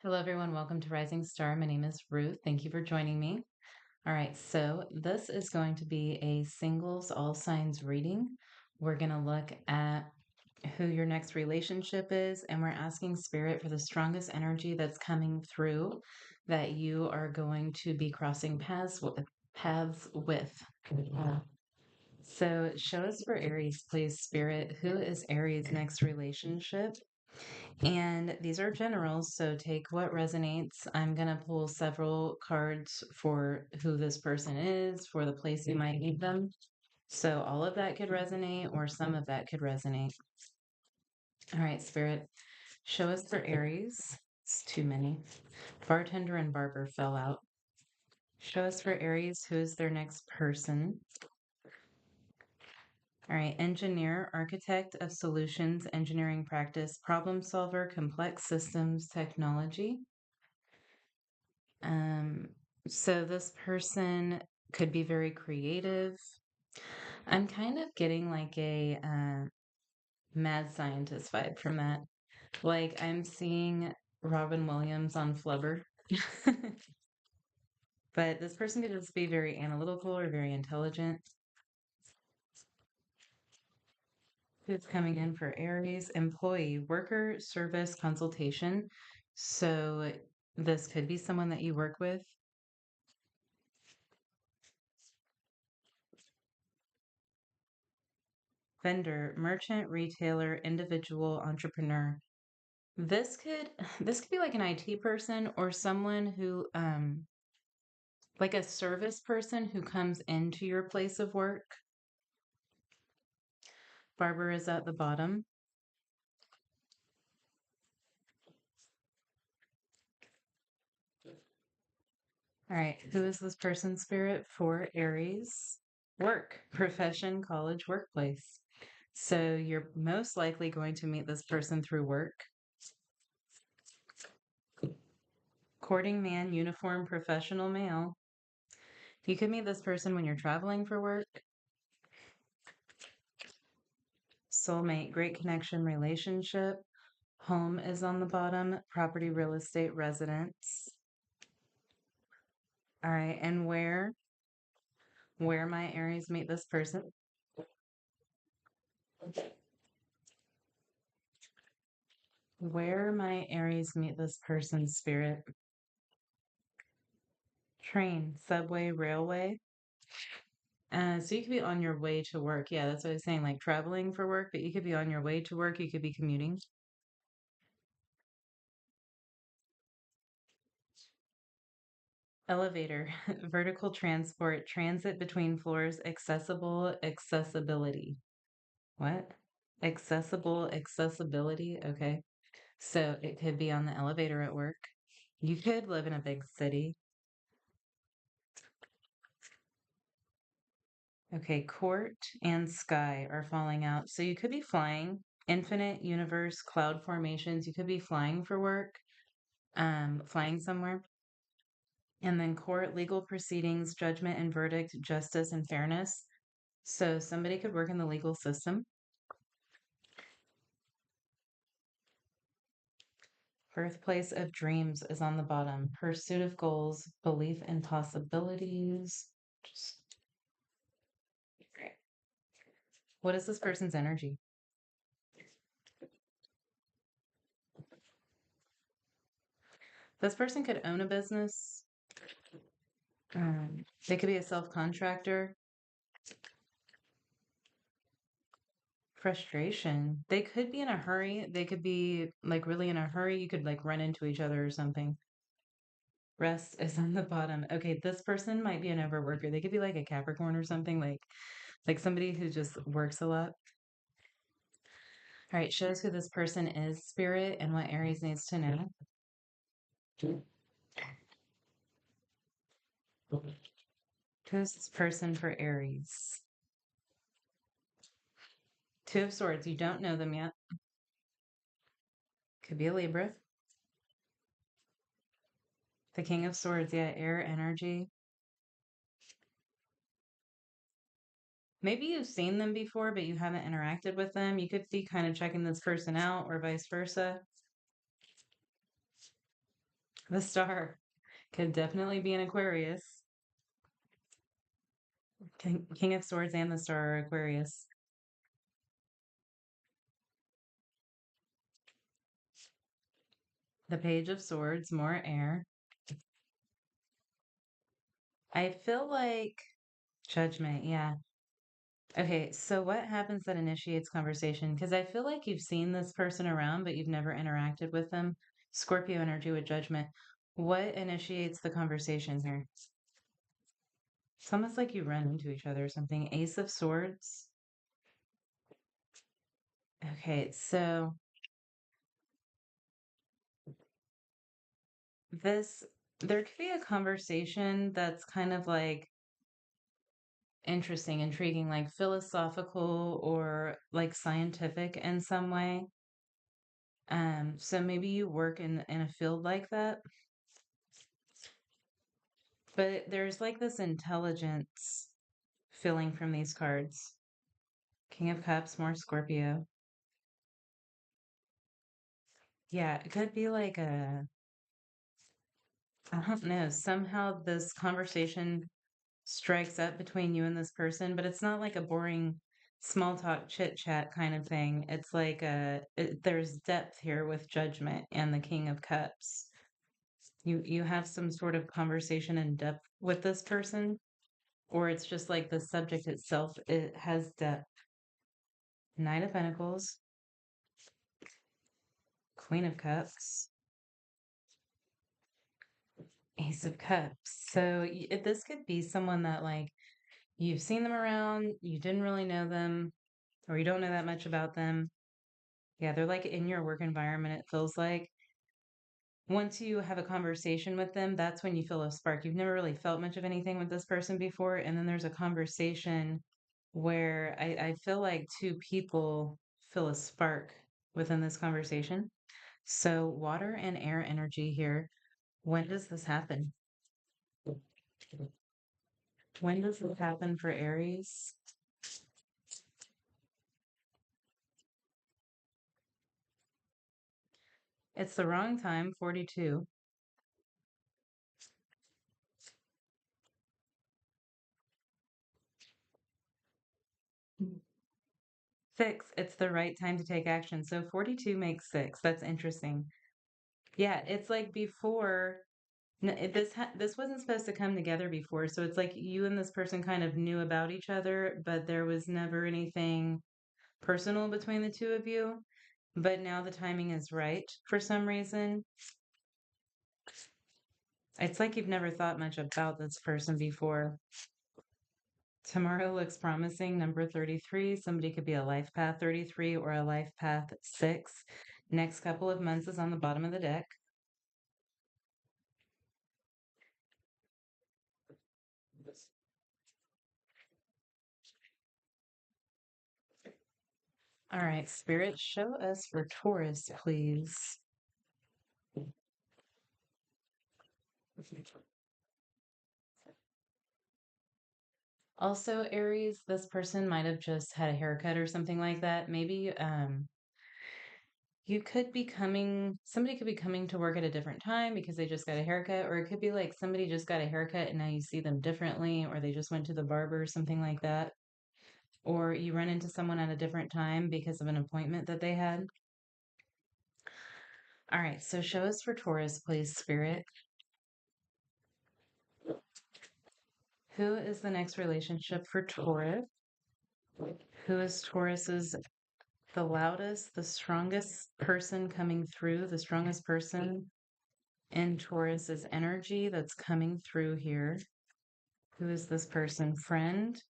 Hello, everyone. Welcome to Rising Star. My name is Ruth. Thank you for joining me. All right, so this is going to be a singles all signs reading. We're going to look at who your next relationship is, and we're asking Spirit for the strongest energy that's coming through that you are going to be crossing paths with. So show us for Aries, please, Spirit. Who is Aries' next relationship? And these are generals, so take what resonates. I'm going to pull several cards for who this person is, for the place you might meet them. So all of that could resonate, or some of that could resonate. All right, Spirit, show us for Aries. It's too many. Bartender and barber fell out. Show us for Aries, who is their next person. All right, engineer, architect of solutions, engineering practice, problem solver, complex systems, technology. Um, so this person could be very creative. I'm kind of getting like a mad scientist vibe from that. Like I'm seeing Robin Williams on Flubber. But this person could just be very analytical or very intelligent. Who's coming in for Aries? Employee, worker, service, consultation. So this could be someone that you work with. Vendor, merchant, retailer, individual, entrepreneur. This could this could be like an IT person or someone who like a service person who comes into your place of work. Barber is at the bottom. All right, who is this person, Spirit, for Aries? Work, profession, college, workplace. So you're most likely going to meet this person through work. Courting man, uniform, professional male. You could meet this person when you're traveling for work. Soulmate, great connection, relationship. Home is on the bottom. Property, real estate, residence. All right, and where my Aries meet this person? Where my Aries meet this person, Spirit? Train, subway, railway. So you could be on your way to work. Yeah, that's what I was saying, like traveling for work, but you could be on your way to work. You could be commuting. Elevator, vertical transport, transit between floors, accessible, accessibility. What? Accessible, accessibility. Okay. So it could be on the elevator at work. You could live in a big city. Okay, court and sky are falling out. So you could be flying, infinite universe, cloud formations. You could be flying for work, flying somewhere. And then court, legal proceedings, judgment and verdict, justice and fairness. So somebody could work in the legal system. Birthplace of dreams is on the bottom. Pursuit of goals, belief in possibilities. Just great. What is this person's energy? This person could own a business. They could be a self-contractor. Frustration. They could be in a hurry. They could be like really in a hurry. You could like run into each other or something. Rest is on the bottom. Okay, this person might be an overworker. They could be like a Capricorn or something, like somebody who just works a lot. All right, shows who this person is, Spirit, and what Aries needs to know. Who's this person for Aries? Two of Swords. You don't know them yet. Could be a Libra. The King of Swords, yeah, air energy. Maybe you've seen them before, but you haven't interacted with them. You could be kind of checking this person out or vice versa. The star could definitely be an Aquarius. King of Swords and the star are Aquarius. The Page of Swords, more air. I feel like judgment, yeah. Okay, so what happens that initiates conversation? Because I feel like you've seen this person around, but you've never interacted with them. Scorpio energy with judgment. What initiates the conversation here? It's almost like you run into each other or something. Ace of Swords. Okay, so this, there could be a conversation that's kind of like interesting, intriguing, like philosophical or like scientific in some way. So maybe you work in a field like that, but there's like this intelligence feeling from these cards. King of Cups, more Scorpio. Yeah, it could be like I don't know, somehow this conversation strikes up between you and this person, but it's not like a boring small talk chit chat kind of thing. It's like there's depth here with judgment and the King of Cups. You have some sort of conversation in depth with this person, or it's just like the subject itself, it has depth. Knight of Pentacles, Queen of Cups, Ace of Cups. So this could be someone that like you've seen them around, you didn't really know them, or you don't know that much about them. Yeah, they're like in your work environment, it feels like. Once you have a conversation with them, that's when you feel a spark. You've never really felt much of anything with this person before. And then there's a conversation where I feel like two people feel a spark within this conversation. So, water and air energy here. When does this happen? When does this happen for Aries? It's the wrong time, 42. 6, it's the right time to take action. So 42 makes 6. That's interesting. Yeah, it's like before this wasn't supposed to come together before. So it's like you and this person kind of knew about each other, but there was never anything personal between the two of you. But now the timing is right for some reason. It's like you've never thought much about this person before. Tomorrow looks promising. Number 33. Somebody could be a life path 33 or a life path 6. Next couple of months is on the bottom of the deck. All right, Spirit, show us for Taurus, please. Also, Aries, this person might have just had a haircut or something like that. Maybe you could be coming, somebody could be coming to work at a different time because they just got a haircut, or it could be like somebody just got a haircut and now you see them differently, or they just went to the barber or something like that. Or you run into someone at a different time because of an appointment that they had. All right, so show us for Taurus, please, Spirit. Who is the next relationship for Taurus? Who is Taurus's the loudest, the strongest person coming through, the strongest person in Taurus's energy that's coming through here? Who is this person? Friend,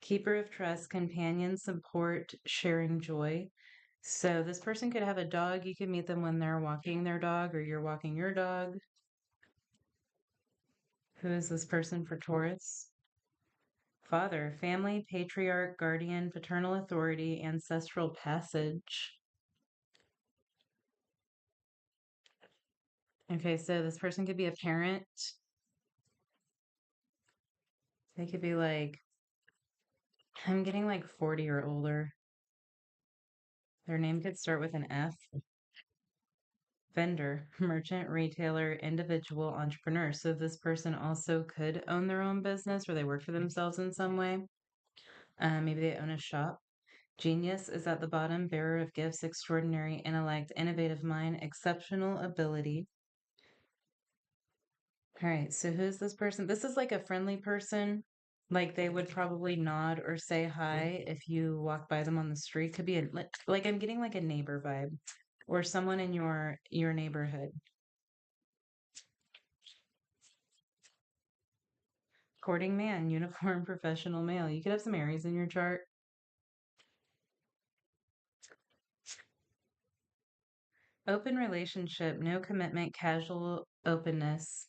keeper of trust, companion, support, sharing joy. So this person could have a dog. You could meet them when they're walking their dog or you're walking your dog. Who is this person for Taurus? Father, family, patriarch, guardian, paternal authority, ancestral passage. Okay, so this person could be a parent. They could be like, I'm getting like 40 or older. Their name could start with an F. Vendor, merchant, retailer, individual, entrepreneur. So this person also could own their own business or they work for themselves in some way. Maybe they own a shop. Genius is at the bottom, bearer of gifts, extraordinary intellect, innovative mind, exceptional ability. All right, so who's this person? This is like a friendly person. Like they would probably nod or say hi if you walk by them on the street. Could be like I'm getting like a neighbor vibe or someone in your neighborhood. Courting man, uniform professional male. You could have some Aries in your chart. Open relationship, no commitment, casual openness.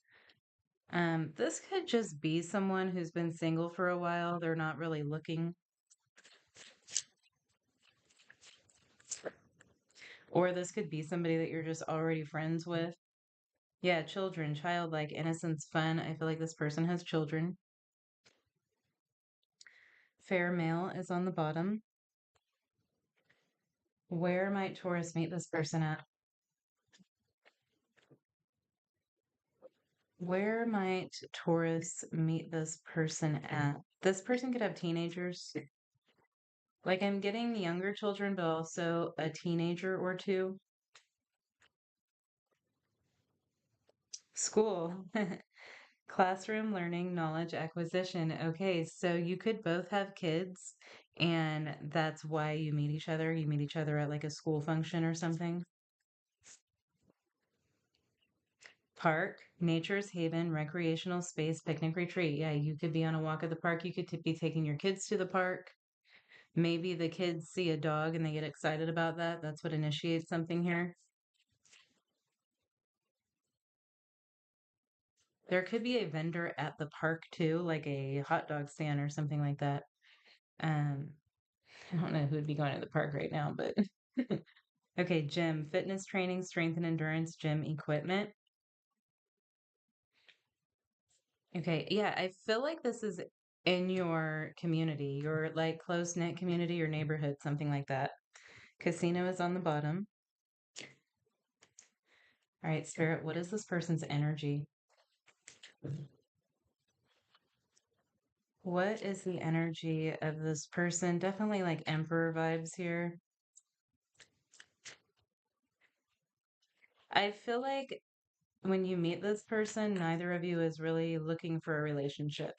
This could just be someone who's been single for a while. They're not really looking. Or this could be somebody that you're just already friends with. Yeah, children, childlike, innocence, fun. I feel like this person has children. Fair male is on the bottom. Where might Taurus meet this person at? Where might Taurus meet this person at? This person could have teenagers. Like I'm getting younger children, but also a teenager or two. School. Classroom learning, knowledge acquisition. Okay, so you could both have kids, and that's why you meet each other. You meet each other at like a school function or something. Park, nature's haven, recreational space, picnic retreat. Yeah, you could be on a walk at the park. You could be taking your kids to the park. Maybe the kids see a dog and they get excited about that. That's what initiates something here. There could be a vendor at the park too, like a hot dog stand or something like that. Um, I don't know who would be going to the park right now, but okay, gym, fitness training, strength and endurance, gym equipment. Okay, yeah, I feel like this is in your community, your like close-knit community or neighborhood, something like that. Casino is on the bottom. All right, Spirit, what is this person's energy? What is the energy of this person? Definitely like Emperor vibes here. I feel like when you meet this person, neither of you is really looking for a relationship.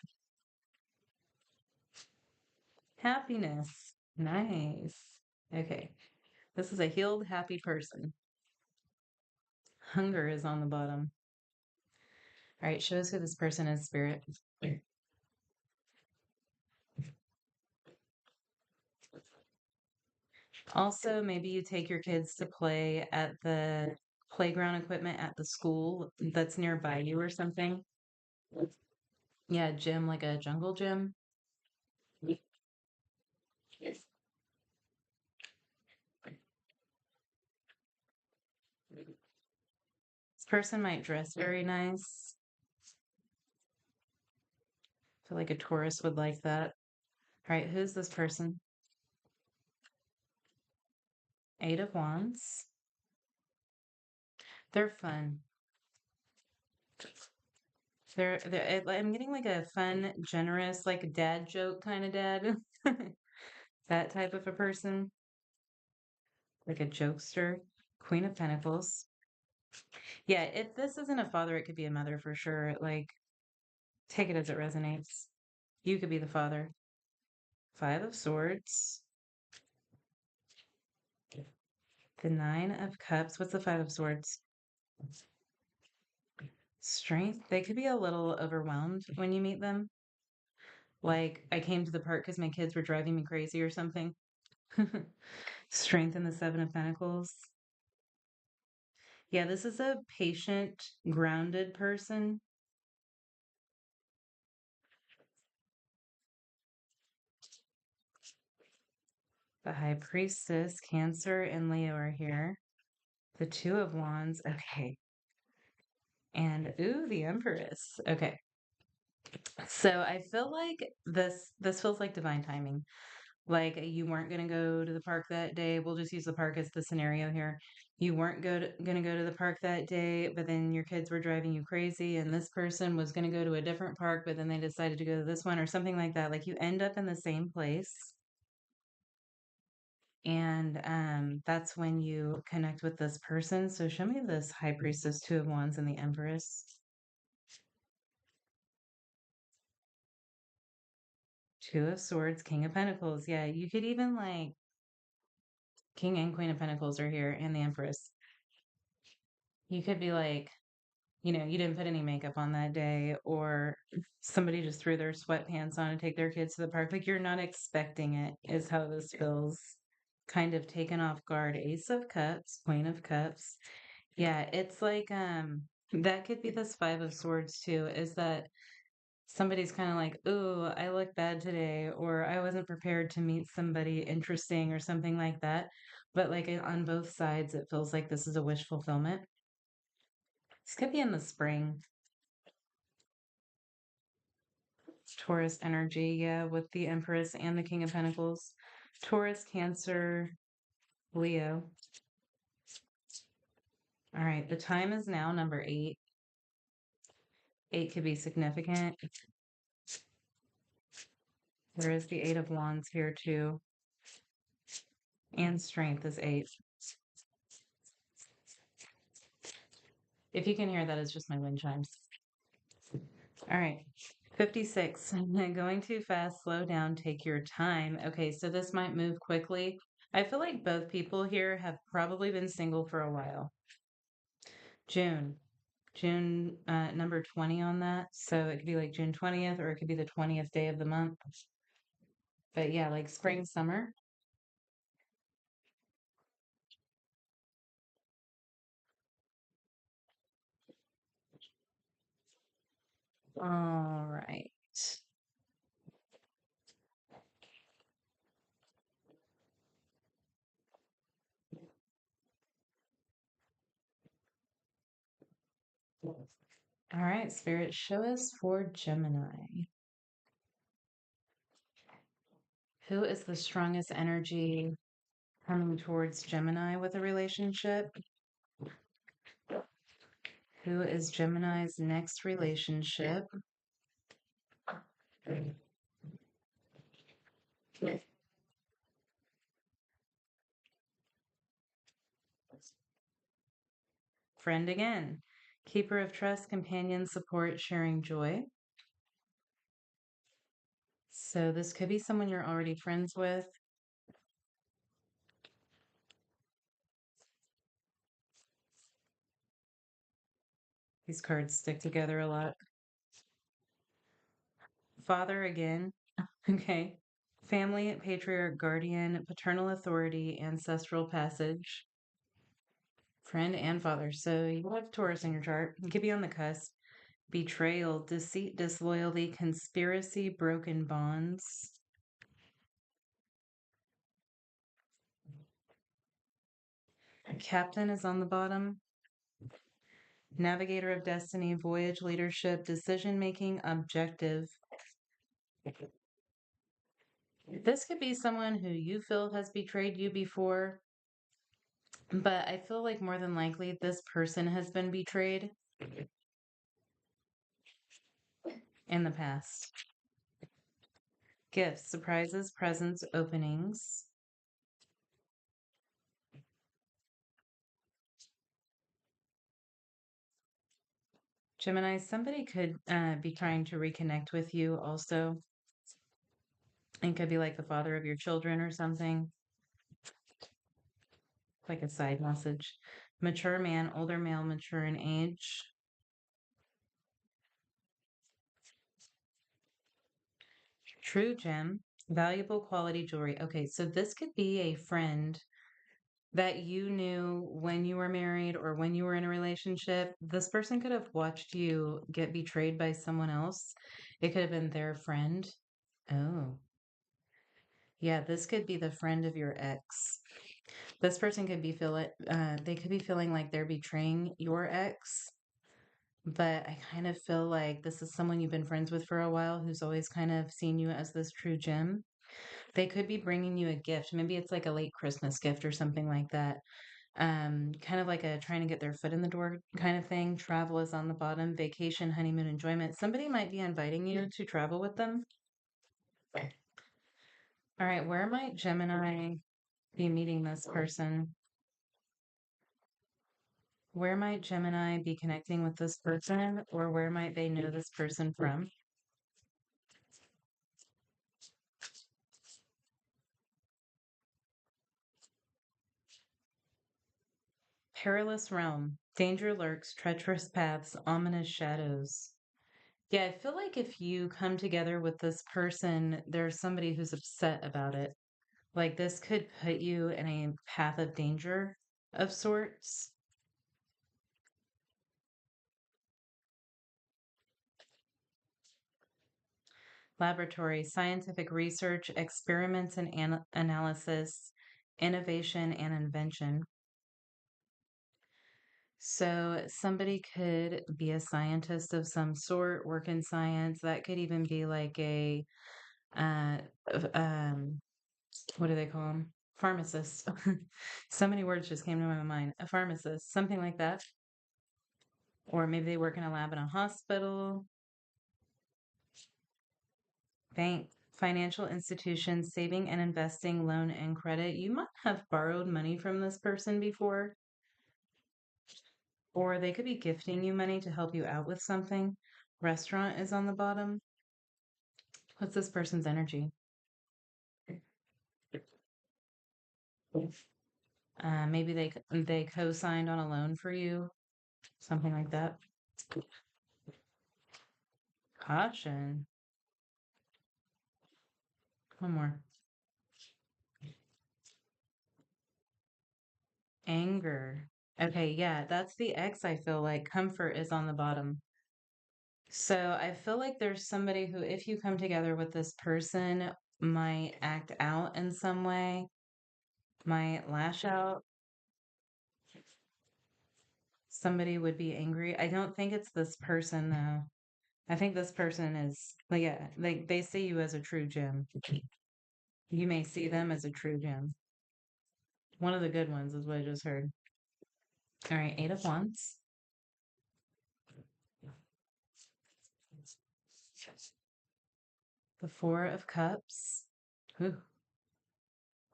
Happiness. Nice. Okay. This is a healed, happy person. Hunger is on the bottom. All right, show us who this person is, Spirit. Also, maybe you take your kids to play at the playground equipment at the school that's nearby you or something. Yeah, gym, like a jungle gym. This person might dress very nice. I feel like a tourist would like that. All right, who's this person? Eight of Wands. They're fun. I'm getting like a fun, generous, like dad joke kind of dad. That type of a person, like a jokester. Queen of Pentacles. Yeah, if this isn't a father, it could be a mother for sure. Like, take it as it resonates. You could be the father. Five of Swords. The Nine of Cups. What's the Five of Swords? Strength. They could be a little overwhelmed when you meet them. Like, I came to the park because my kids were driving me crazy or something. Strength in the Seven of Pentacles. Yeah, this is a patient, grounded person. The High Priestess, Cancer, and Leo are here. The Two of Wands. Okay. And ooh, the Empress. Okay. So I feel like this feels like divine timing. Like you weren't going to go to the park that day. We'll just use the park as the scenario here. You weren't going to go to the park that day, but then your kids were driving you crazy, and this person was going to go to a different park, but then they decided to go to this one or something like that. Like you end up in the same place. And that's when you connect with this person. So show me this High Priestess, Two of Wands, and the Empress. Two of Swords, King of Pentacles. Yeah, you could even like King and Queen of Pentacles are here, and the Empress. You could be like, you didn't put any makeup on that day, or somebody just threw their sweatpants on and take their kids to the park. Like you're not expecting it, is how this feels. Kind of taken off guard. Ace of Cups, Queen of Cups. Yeah, it's like that could be this Five of Swords too, is that somebody's kind of like, "Ooh, I look bad today," or "I wasn't prepared to meet somebody interesting," or something like that. But like on both sides, it feels like this is a wish fulfillment. This could be in the spring. Taurus energy, yeah, with the Empress and the King of Pentacles. Taurus, Cancer, Leo. All right, the time is now number 8. 8 could be significant. There is the Eight of Wands here too. And strength is 8. If you can hear that, it's just my wind chimes. All right. 56. Going too fast, slow down, take your time. Okay, so this might move quickly. I feel like both people here have probably been single for a while. June. June number 20 on that. So it could be like June 20th, or it could be the 20th day of the month. But yeah, like spring, summer. All right. All right, Spirit, show us for Gemini. Who is the strongest energy coming towards Gemini with a relationship? Who is Gemini's next relationship? Friend again. Keeper of trust, companion, support, sharing joy. So this could be someone you're already friends with. These cards stick together a lot. Father again. Okay. Family, patriarch, guardian, paternal authority, ancestral passage. Friend and father. So you have Taurus in your chart. You could be on the cusp. Betrayal, deceit, disloyalty, conspiracy, broken bonds. Captain is on the bottom. Navigator of destiny, voyage, leadership, decision making, objective. This could be someone who you feel has betrayed you before, but I feel like more than likely this person has been betrayed in the past. Gifts, surprises, presents, openings. Gemini, somebody could be trying to reconnect with you also. It could be like the father of your children or something, like a side message. Mature man, older male, mature in age. True gem, valuable quality jewelry. Okay, so this could be a friend that you knew when you were married or when you were in a relationship. This person could have watched you get betrayed by someone else. It could have been their friend. Oh, yeah, this could be the friend of your ex. This person could be they could be feeling like they're betraying your ex, but I kind of feel like this is someone you've been friends with for a while who's always kind of seen you as this true gem. They could be bringing you a gift. Maybe it's like a late Christmas gift or something like that. Kind of like a trying to get their foot in the door kind of thing. Travel is on the bottom. Vacation, honeymoon, enjoyment. Somebody might be inviting you to travel with them. All right, where might Gemini be meeting this person? Where might Gemini be connecting with this person, or where might they know this person from? Perilous realm. Danger lurks, treacherous paths, ominous shadows. Yeah, I feel like if you come together with this person, there's somebody who's upset about it. Like this could put you in a path of danger of sorts. Laboratory, scientific research, experiments and analysis, innovation and invention. So somebody could be a scientist of some sort, work in science. That could even be like a uh, um, what do they call them? Pharmacist. So many words just came to my mind. A pharmacist, something like that. Or maybe they work in a lab in a hospital, bank, financial institutions, saving and investing, loan and credit. You might have borrowed money from this person before, or they could be gifting you money to help you out with something. Restaurant is on the bottom. What's this person's energy? Maybe they co-signed on a loan for you, something like that. Caution. One more. Anger. Okay, yeah, that's the X, I feel like. Comfort is on the bottom. So I feel like there's somebody who, if you come together with this person, might act out in some way, might lash out. Somebody would be angry. I don't think it's this person though. I think this person is, like, yeah, like they see you as a true gem. You may see them as a true gem. One of the good ones is what I just heard. All right, Eight of Wands. The Four of Cups. Ooh,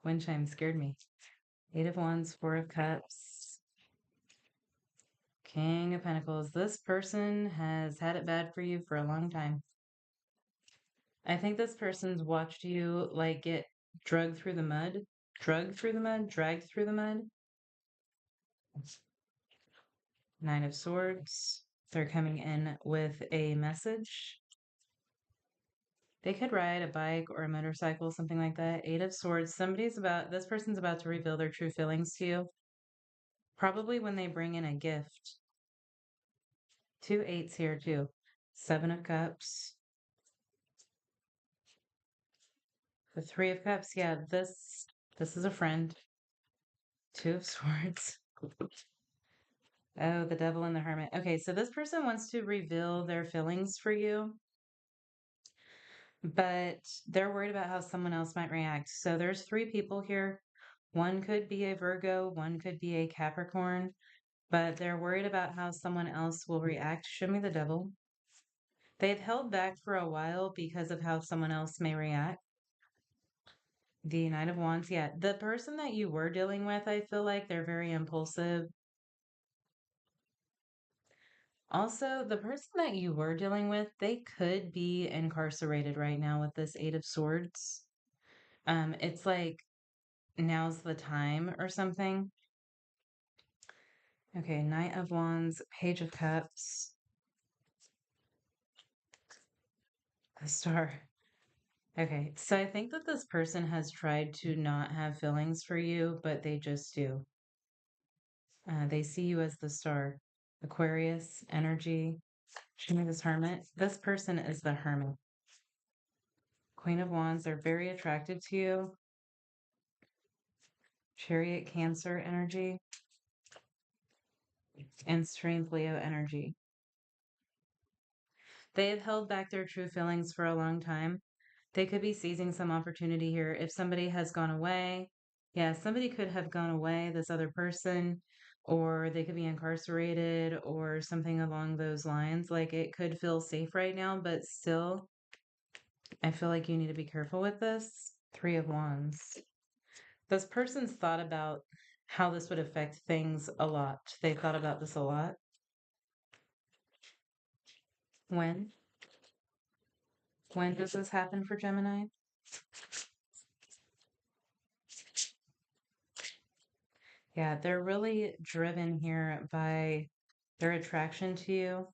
wind chime scared me. Eight of Wands, Four of Cups, King of Pentacles. This person has had it bad for you for a long time. I think this person's watched you like get dragged through the mud, dragged through the mud. Nine of Swords. They're coming in with a message. They could ride a bike or a motorcycle, something like that. Eight of Swords. This person's about to reveal their true feelings to you. Probably when they bring in a gift. Two eights here too. Seven of Cups. The Three of Cups. Yeah, this is a friend. Two of Swords. Oh, the Devil and the Hermit. Okay, so this person wants to reveal their feelings for you, but they're worried about how someone else might react. So there's three people here. One could be a Virgo, one could be a Capricorn, but they're worried about how someone else will react. Show me the Devil. They've held back for a while because of how someone else may react. The Knight of Wands, yeah. The person that you were dealing with, I feel like they're very impulsive. Also, the person that you were dealing with, they could be incarcerated right now with this Eight of Swords. It's like now's the time or something. Okay, Knight of Wands, Page of Cups, the Star. Okay, so I think that this person has tried to not have feelings for you, but they just do. They see you as the star. Aquarius, energy. Show me this Hermit. This person is the Hermit. Queen of Wands, they're very attracted to you. Chariot, Cancer energy. And Strength, Leo energy. They have held back their true feelings for a long time. They could be seizing some opportunity here. If somebody has gone away, yeah, somebody could have gone away, this other person, or they could be incarcerated or something along those lines. Like it could feel safe right now, but still, I feel like you need to be careful with this. Three of Wands. This person's thought about how this would affect things a lot. They thought about this a lot. When? When does this happen for Gemini? Yeah, they're really driven here by their attraction to you.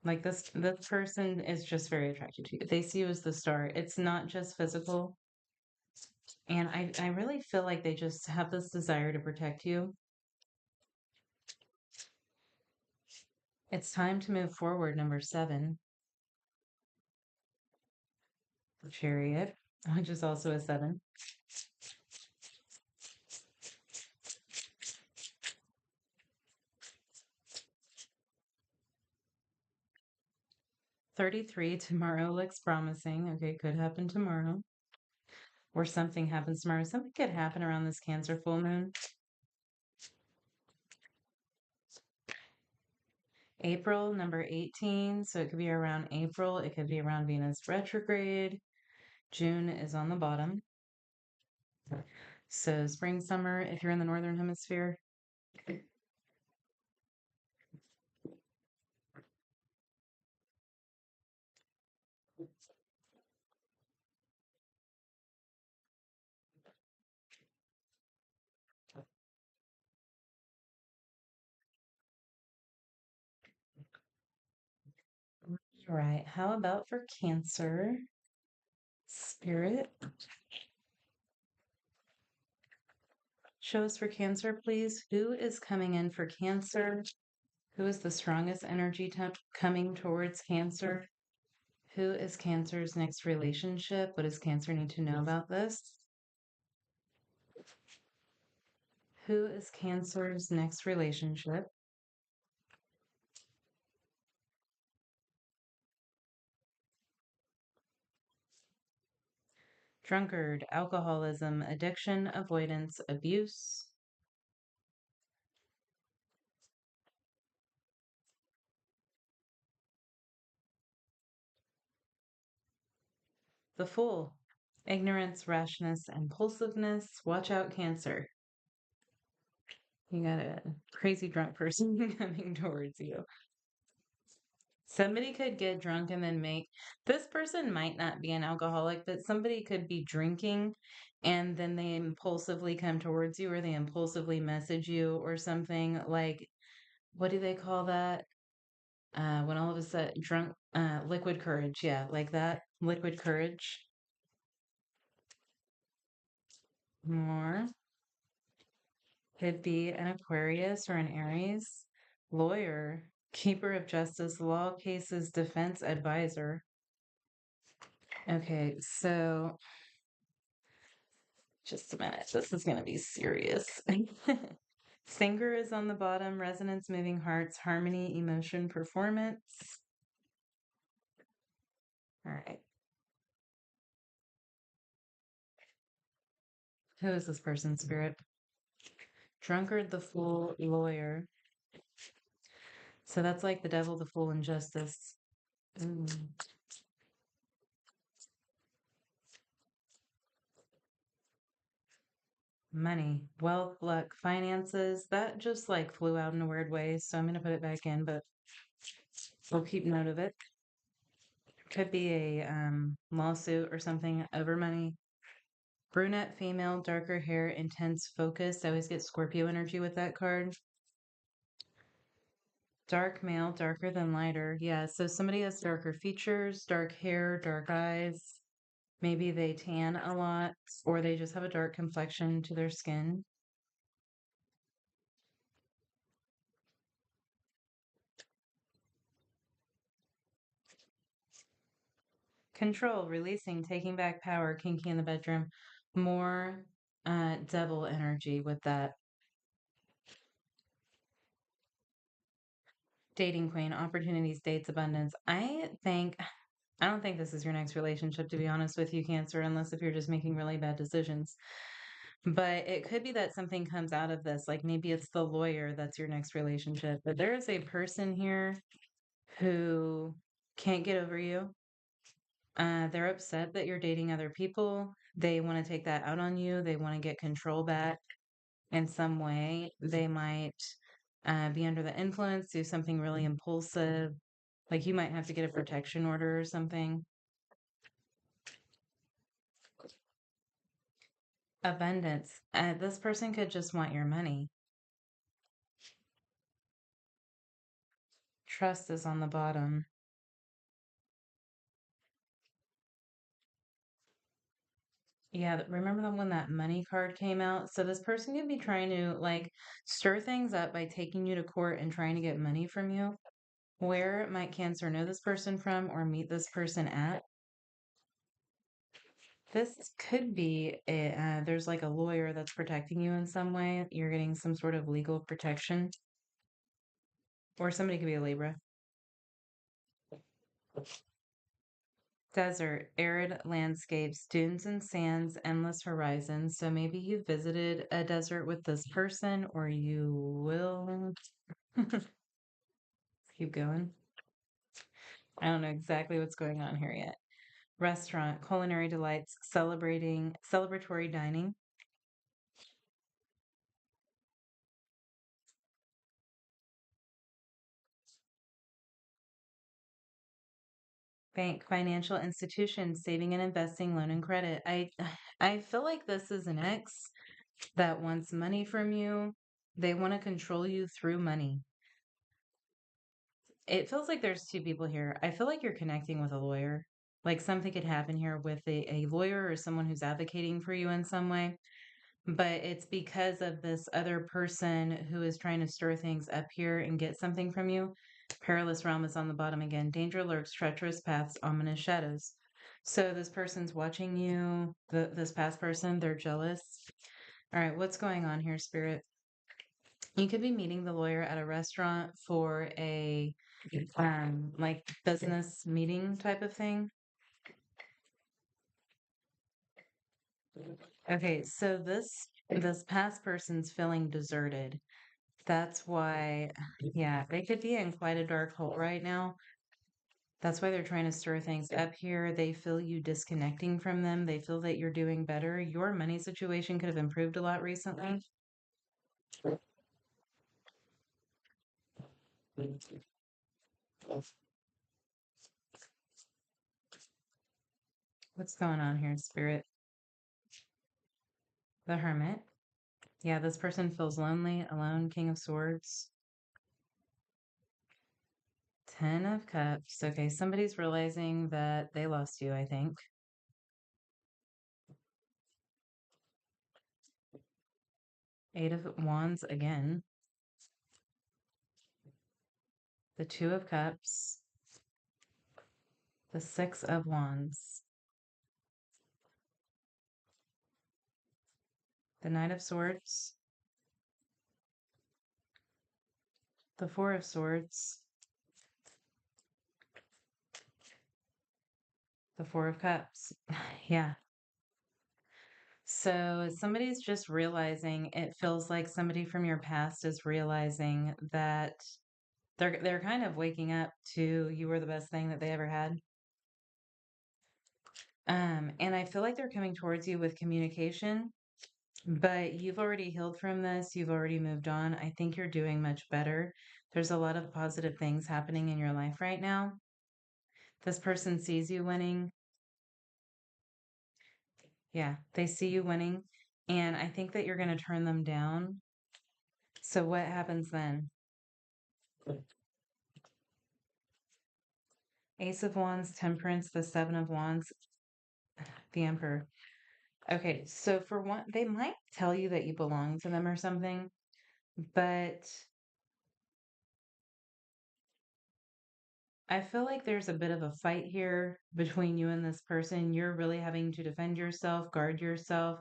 Like this person is just very attracted to you. They see you as the star. It's not just physical. And I really feel like they just have this desire to protect you. It's time to move forward, number 7, the Chariot, which is also a 7. 33 tomorrow looks promising. Okay, could happen tomorrow. Or something happens tomorrow. Something could happen around this Cancer full moon. April, number 18. So it could be around April. It could be around Venus retrograde. June is on the bottom. So spring, summer, if you're in the northern hemisphere. All right. How about for Cancer? Spirit. Show us for Cancer, please. Who is coming in for Cancer? Who is the strongest energy coming towards Cancer? Who is Cancer's next relationship? What does Cancer need to know about this? Who is Cancer's next relationship? Drunkard, alcoholism, addiction, avoidance, abuse. The Fool, ignorance, rashness, impulsiveness. Watch out, Cancer. You got a crazy drunk person coming towards you. Somebody could get drunk and then this person might not be an alcoholic, but somebody could be drinking and then they impulsively come towards you or they impulsively message you or something like, what do they call that? When all of a sudden drunk, liquid courage. Yeah, like that. Liquid courage. More. Could be an Aquarius or an Aries. Lawyer. Keeper of justice, law cases, defense advisor. Okay, so just a minute. This is going to be serious. Singer is on the bottom. Resonance, moving hearts, harmony, emotion, performance. All right. Who is this person, Spirit? Drunkard, the fool, lawyer. So that's like the devil, the fool, and justice. Ooh. Money, wealth, luck, finances. That just like flew out in a weird way. So I'm going to put it back in, but we'll keep note of it. Could be a lawsuit or something over money. Brunette, female, darker hair, intense focus. I always get Scorpio energy with that card. Dark male, darker than lighter. Yeah, so somebody has darker features, dark hair, dark eyes. Maybe they tan a lot, or they just have a dark complexion to their skin. Control, releasing, taking back power, kinky in the bedroom. More devil energy with that. Dating queen, opportunities, dates, abundance. I think I don't think this is your next relationship, to be honest with you, Cancer, unless if you're just making really bad decisions. But it could be that something comes out of this. Like maybe it's the lawyer that's your next relationship. But there is a person here who can't get over you. They're upset that you're dating other people. They want to take that out on you. They want to get control back in some way. They might be under the influence, do something really impulsive. Like you might have to get a protection order or something. Abundance. This person could just want your money. Trust is on the bottom. Yeah, remember when that money card came out? So this person could be trying to like stir things up by taking you to court and trying to get money from you. Where might Cancer know this person from or meet this person at? This could be there's like a lawyer that's protecting you in some way. You're getting some sort of legal protection, or somebody could be a Libra. Desert, arid landscapes, dunes and sands, endless horizons. So maybe you visited a desert with this person, or you will. Keep going. I don't know exactly what's going on here yet. Restaurant, culinary delights, celebrating, celebratory dining. Bank, financial institution, saving and investing, loan and credit. I feel like this is an ex that wants money from you. They want to control you through money. It feels like there's two people here. I feel like you're connecting with a lawyer. Like something could happen here with a lawyer or someone who's advocating for you in some way. But it's because of this other person who is trying to stir things up here and get something from you. Perilous realm is on the bottom again. Danger lurks, treacherous paths, ominous shadows. So this person's watching you, this past person, they're jealous. All right, what's going on here, Spirit? You could be meeting the lawyer at a restaurant for a like business meeting type of thing. Okay, so this past person's feeling deserted. That's why, yeah, they could be in quite a dark hole right now. That's why they're trying to stir things up here. They feel you disconnecting from them. They feel that you're doing better. Your money situation could have improved a lot recently. What's going on here, Spirit? The Hermit. Yeah, this person feels lonely, alone, King of Swords. Ten of Cups. Okay, somebody's realizing that they lost you, I think. Eight of Wands again. The Two of Cups. The Six of Wands. The Knight of Swords. The Four of Swords. The Four of Cups. Yeah. So somebody's just realizing, it feels like somebody from your past is realizing that they're kind of waking up to you were the best thing that they ever had. And I feel like they're coming towards you with communication, but you've already healed from this. You've already moved on. I think you're doing much better. There's a lot of positive things happening in your life right now. This person sees you winning. Yeah, they see you winning. And I think that you're going to turn them down. So what happens then? Ace of Wands, Temperance, the Seven of Wands, the Emperor. Okay, so for one, they might tell you that you belong to them or something, but I feel like there's a bit of a fight here between you and this person. You're really having to defend yourself, guard yourself.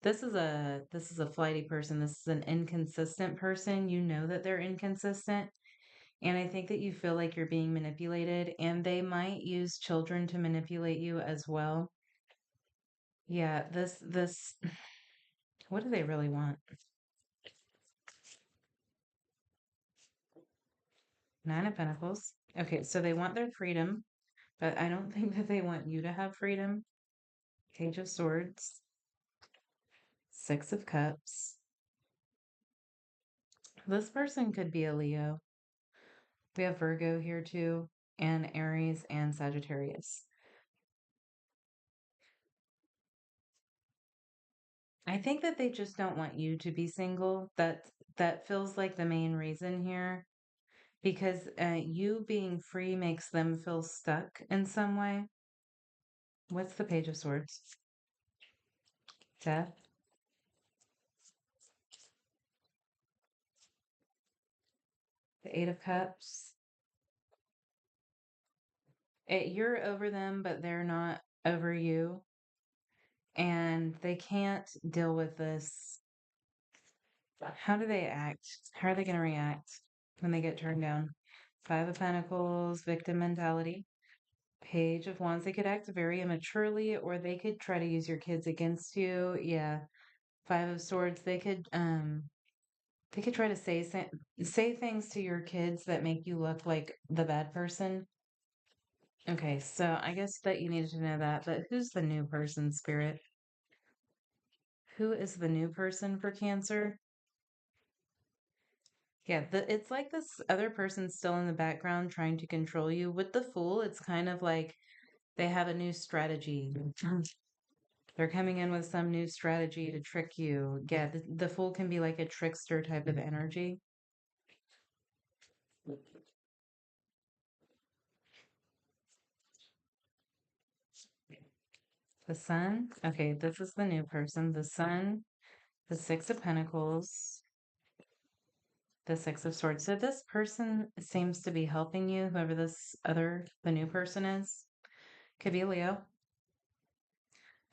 This is a flighty person. This is an inconsistent person. You know that they're inconsistent. And I think that you feel like you're being manipulated, and they might use children to manipulate you as well. Yeah, what do they really want? Nine of Pentacles. Okay, so they want their freedom, but I don't think that they want you to have freedom. Page of Swords, Six of Cups. This person could be a Leo. We have Virgo here too, and Aries and Sagittarius. I think that they just don't want you to be single. That feels like the main reason here, because you being free makes them feel stuck in some way. What's the Page of Swords? Death. The Eight of Cups. You're over them, but they're not over you. And they can't deal with this. How do they act? How are they going to react when they get turned down? Five of Pentacles, victim mentality. Page of Wands. They could act very immaturely, or they could try to use your kids against you. Yeah. Five of Swords. They could try to say things to your kids that make you look like the bad person. Okay, so I guess that you needed to know that, but who's the new person, Spirit? Who is the new person for Cancer? Yeah, it's like this other person's still in the background trying to control you. With the Fool, it's kind of like they have a new strategy. They're coming in with some new strategy to trick you. Yeah, the Fool can be like a trickster type of energy. The Sun. Okay, this is the new person. The Sun, the Six of Pentacles, the Six of Swords. So this person seems to be helping you, whoever the new person is. Could be Leo.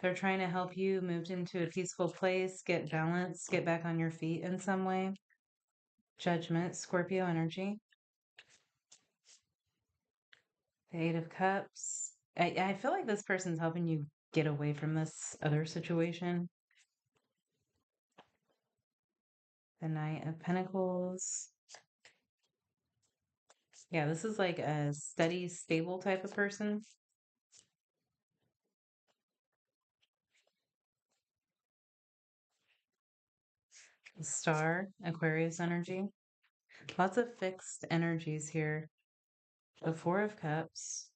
They're trying to help you move into a peaceful place, get balance, get back on your feet in some way. Judgment, Scorpio energy. The Eight of Cups. I feel like this person's helping you get away from this other situation. The Knight of Pentacles. Yeah, this is like a steady, stable type of person. The Star, Aquarius energy. Lots of fixed energies here. The Four of Cups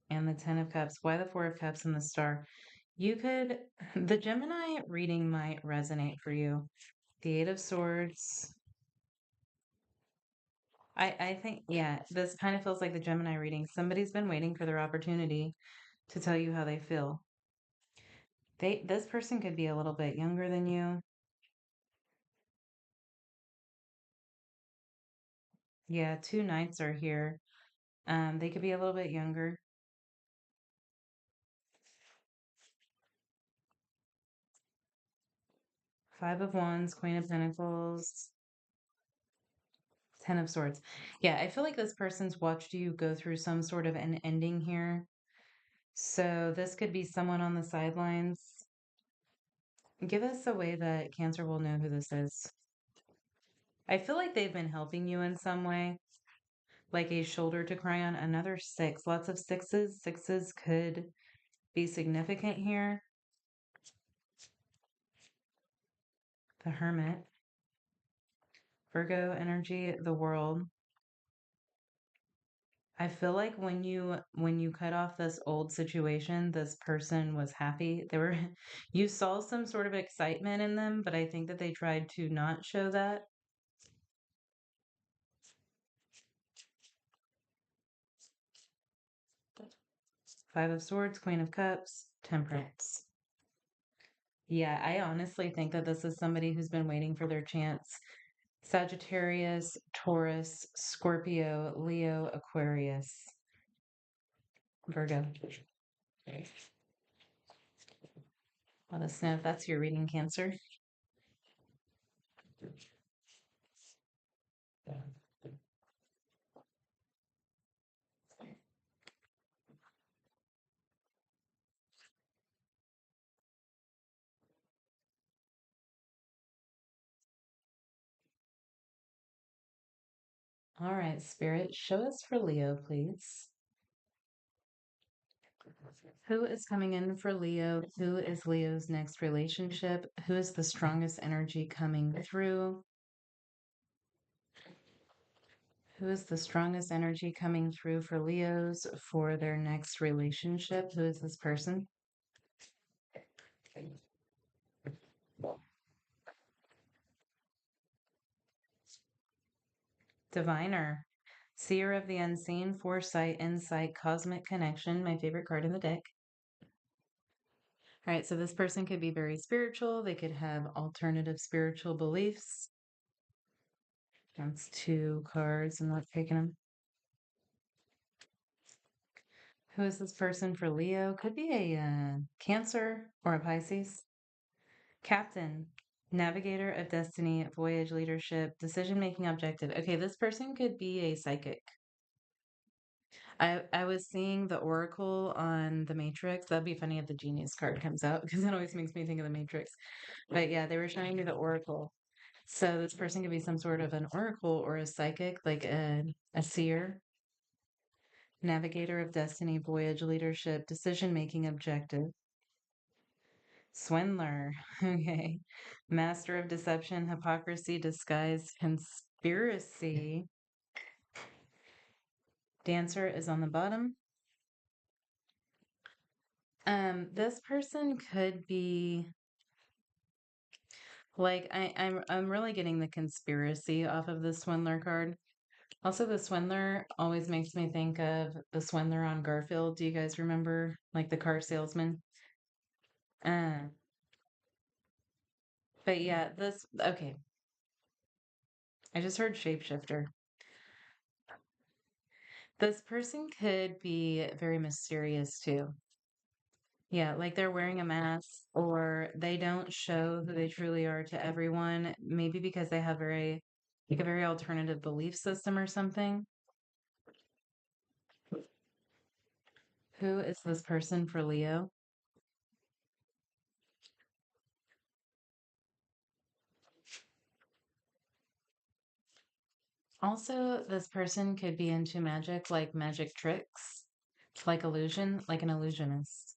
and the Ten of Cups. Why the Four of Cups and the Star? The Gemini reading might resonate for you. The Eight of Swords. I think, yeah, this kind of feels like the Gemini reading. Somebody's been waiting for their opportunity to tell you how they feel. This person could be a little bit younger than you. Yeah, two Knights are here. They could be a little bit younger. Five of Wands, Queen of Pentacles, Ten of Swords. Yeah, I feel like this person's watched you go through some sort of an ending here. So this could be someone on the sidelines. Give us a way that Cancer will know who this is. I feel like they've been helping you in some way, like a shoulder to cry on. Another six, lots of sixes. Sixes could be significant here. The Hermit, Virgo energy, the World. I feel like when you cut off this old situation, this person was happy. You saw some sort of excitement in them, but I think that they tried to not show that. Five of Swords, Queen of Cups, Temperance. Yeah, I honestly think that this is somebody who's been waiting for their chance. Sagittarius, Taurus, Scorpio, Leo, Aquarius, Virgo. Let us know if that's your reading, Cancer. All right, Spirit, show us for Leo, please. Who is coming in for Leo? Who is Leo's next relationship? Who is the strongest energy coming through? Who is the strongest energy coming through for Leos for their next relationship? Who is this person? Diviner. Seer of the unseen, foresight, insight, cosmic connection. My favorite card in the deck. All right, so this person could be very spiritual. They could have alternative spiritual beliefs. That's 2 cards. I'm not taking them. Who is this person for Leo? Could be a Cancer or a Pisces. Captain, navigator of destiny, voyage leadership, decision making objective. Okay, this person could be a psychic. I was seeing the Oracle on the Matrix. That'd be funny if the Genius card comes out because it always makes me think of the Matrix. But yeah, they were showing me the Oracle. So this person could be some sort of an oracle or a psychic, like a seer, navigator of destiny, voyage leadership, decision making objective. Swindler. Okay. Master of deception, hypocrisy, disguise, conspiracy. Dancer is on the bottom. This person could be like I'm really getting the conspiracy off of the swindler card. Also, the swindler always makes me think of the swindler on Garfield. Do you guys remember like the car salesman? Uh, but yeah, this okay. I just heard shapeshifter. This person could be very mysterious too. Yeah, like they're wearing a mask or they don't show who they truly are to everyone, maybe because they have very like a very alternative belief system or something. Who is this person for Leo? Also, this person could be into magic, like magic tricks, like illusion, like an illusionist.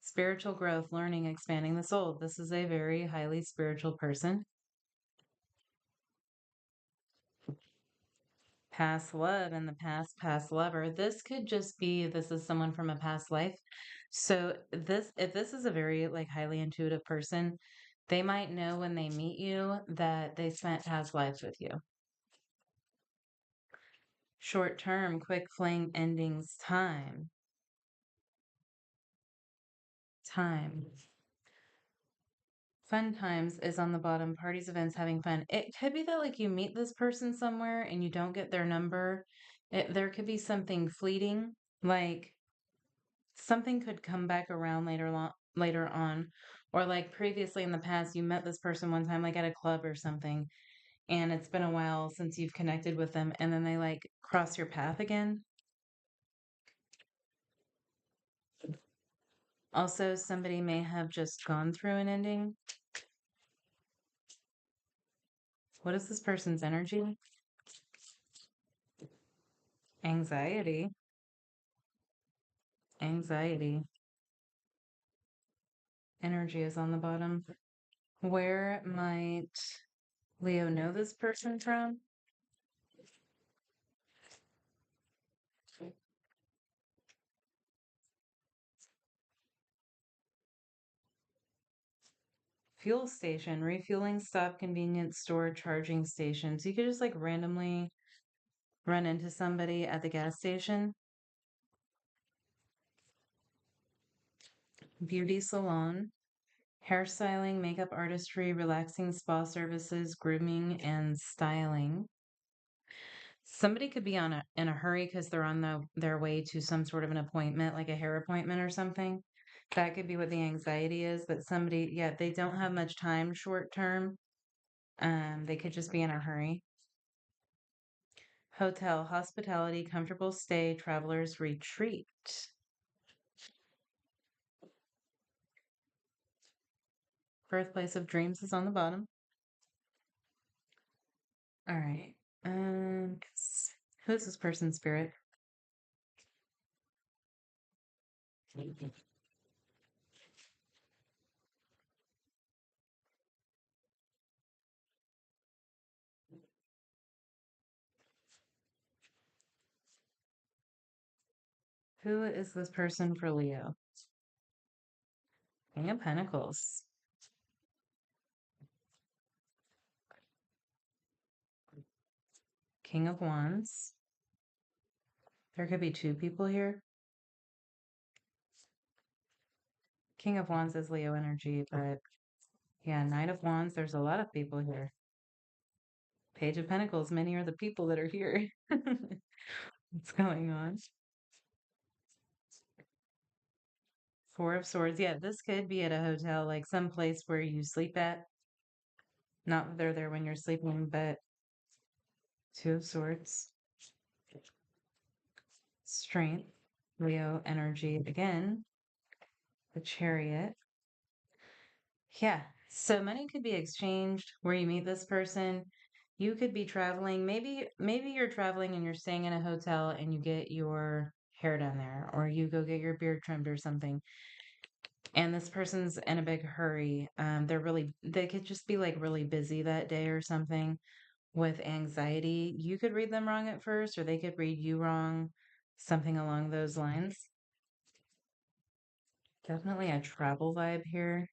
Spiritual growth, learning, expanding the soul. This is a very highly spiritual person. Past love and the past lover. This could just be this is someone from a past life. So this if this is a very like highly intuitive person, they might know when they meet you that they spent past lives with you. Short term, quick fling endings, time. Time. Fun times is on the bottom, parties, events, having fun. It could be that like you meet this person somewhere and you don't get their number. There could be something fleeting, like something could come back around later on, or like previously in the past you met this person one time like at a club or something, and it's been a while since you've connected with them, and then they like cross your path again. Also, somebody may have just gone through an ending. What is this person's energy? Anxiety. Anxiety. Energy is on the bottom. Where might Leo know this person from? Fuel station, refueling stop, convenience store, charging station. So you could just like randomly run into somebody at the gas station. Beauty salon, hairstyling, makeup artistry, relaxing spa services, grooming, and styling. Somebody could be in a hurry because they're on their way to some sort of an appointment, like a hair appointment or something. That could be what the anxiety is. But somebody, yeah, they don't have much time short term. They could just be in a hurry. Hotel, hospitality, comfortable stay, travelers retreat. Birthplace of dreams is on the bottom. All right. Who is this person's spirit? Who is this person for Leo? King of Pentacles. King of Wands. There could be two people here. King of Wands is Leo energy, but yeah, Knight of Wands, there's a lot of people here. Page of Pentacles, many are the people that are here. What's going on? Four of Swords. Yeah, this could be at a hotel, like some place where you sleep at. Not that they're there when you're sleeping, but Two of Swords. Strength. Leo energy again. The Chariot. Yeah. So money could be exchanged where you meet this person. You could be traveling. Maybe you're traveling and you're staying in a hotel and you get your hair done there, or you go get your beard trimmed or something. And this person's in a big hurry. They could just be like really busy that day or something with anxiety. You could read them wrong at first, or they could read you wrong, something along those lines. Definitely a travel vibe here.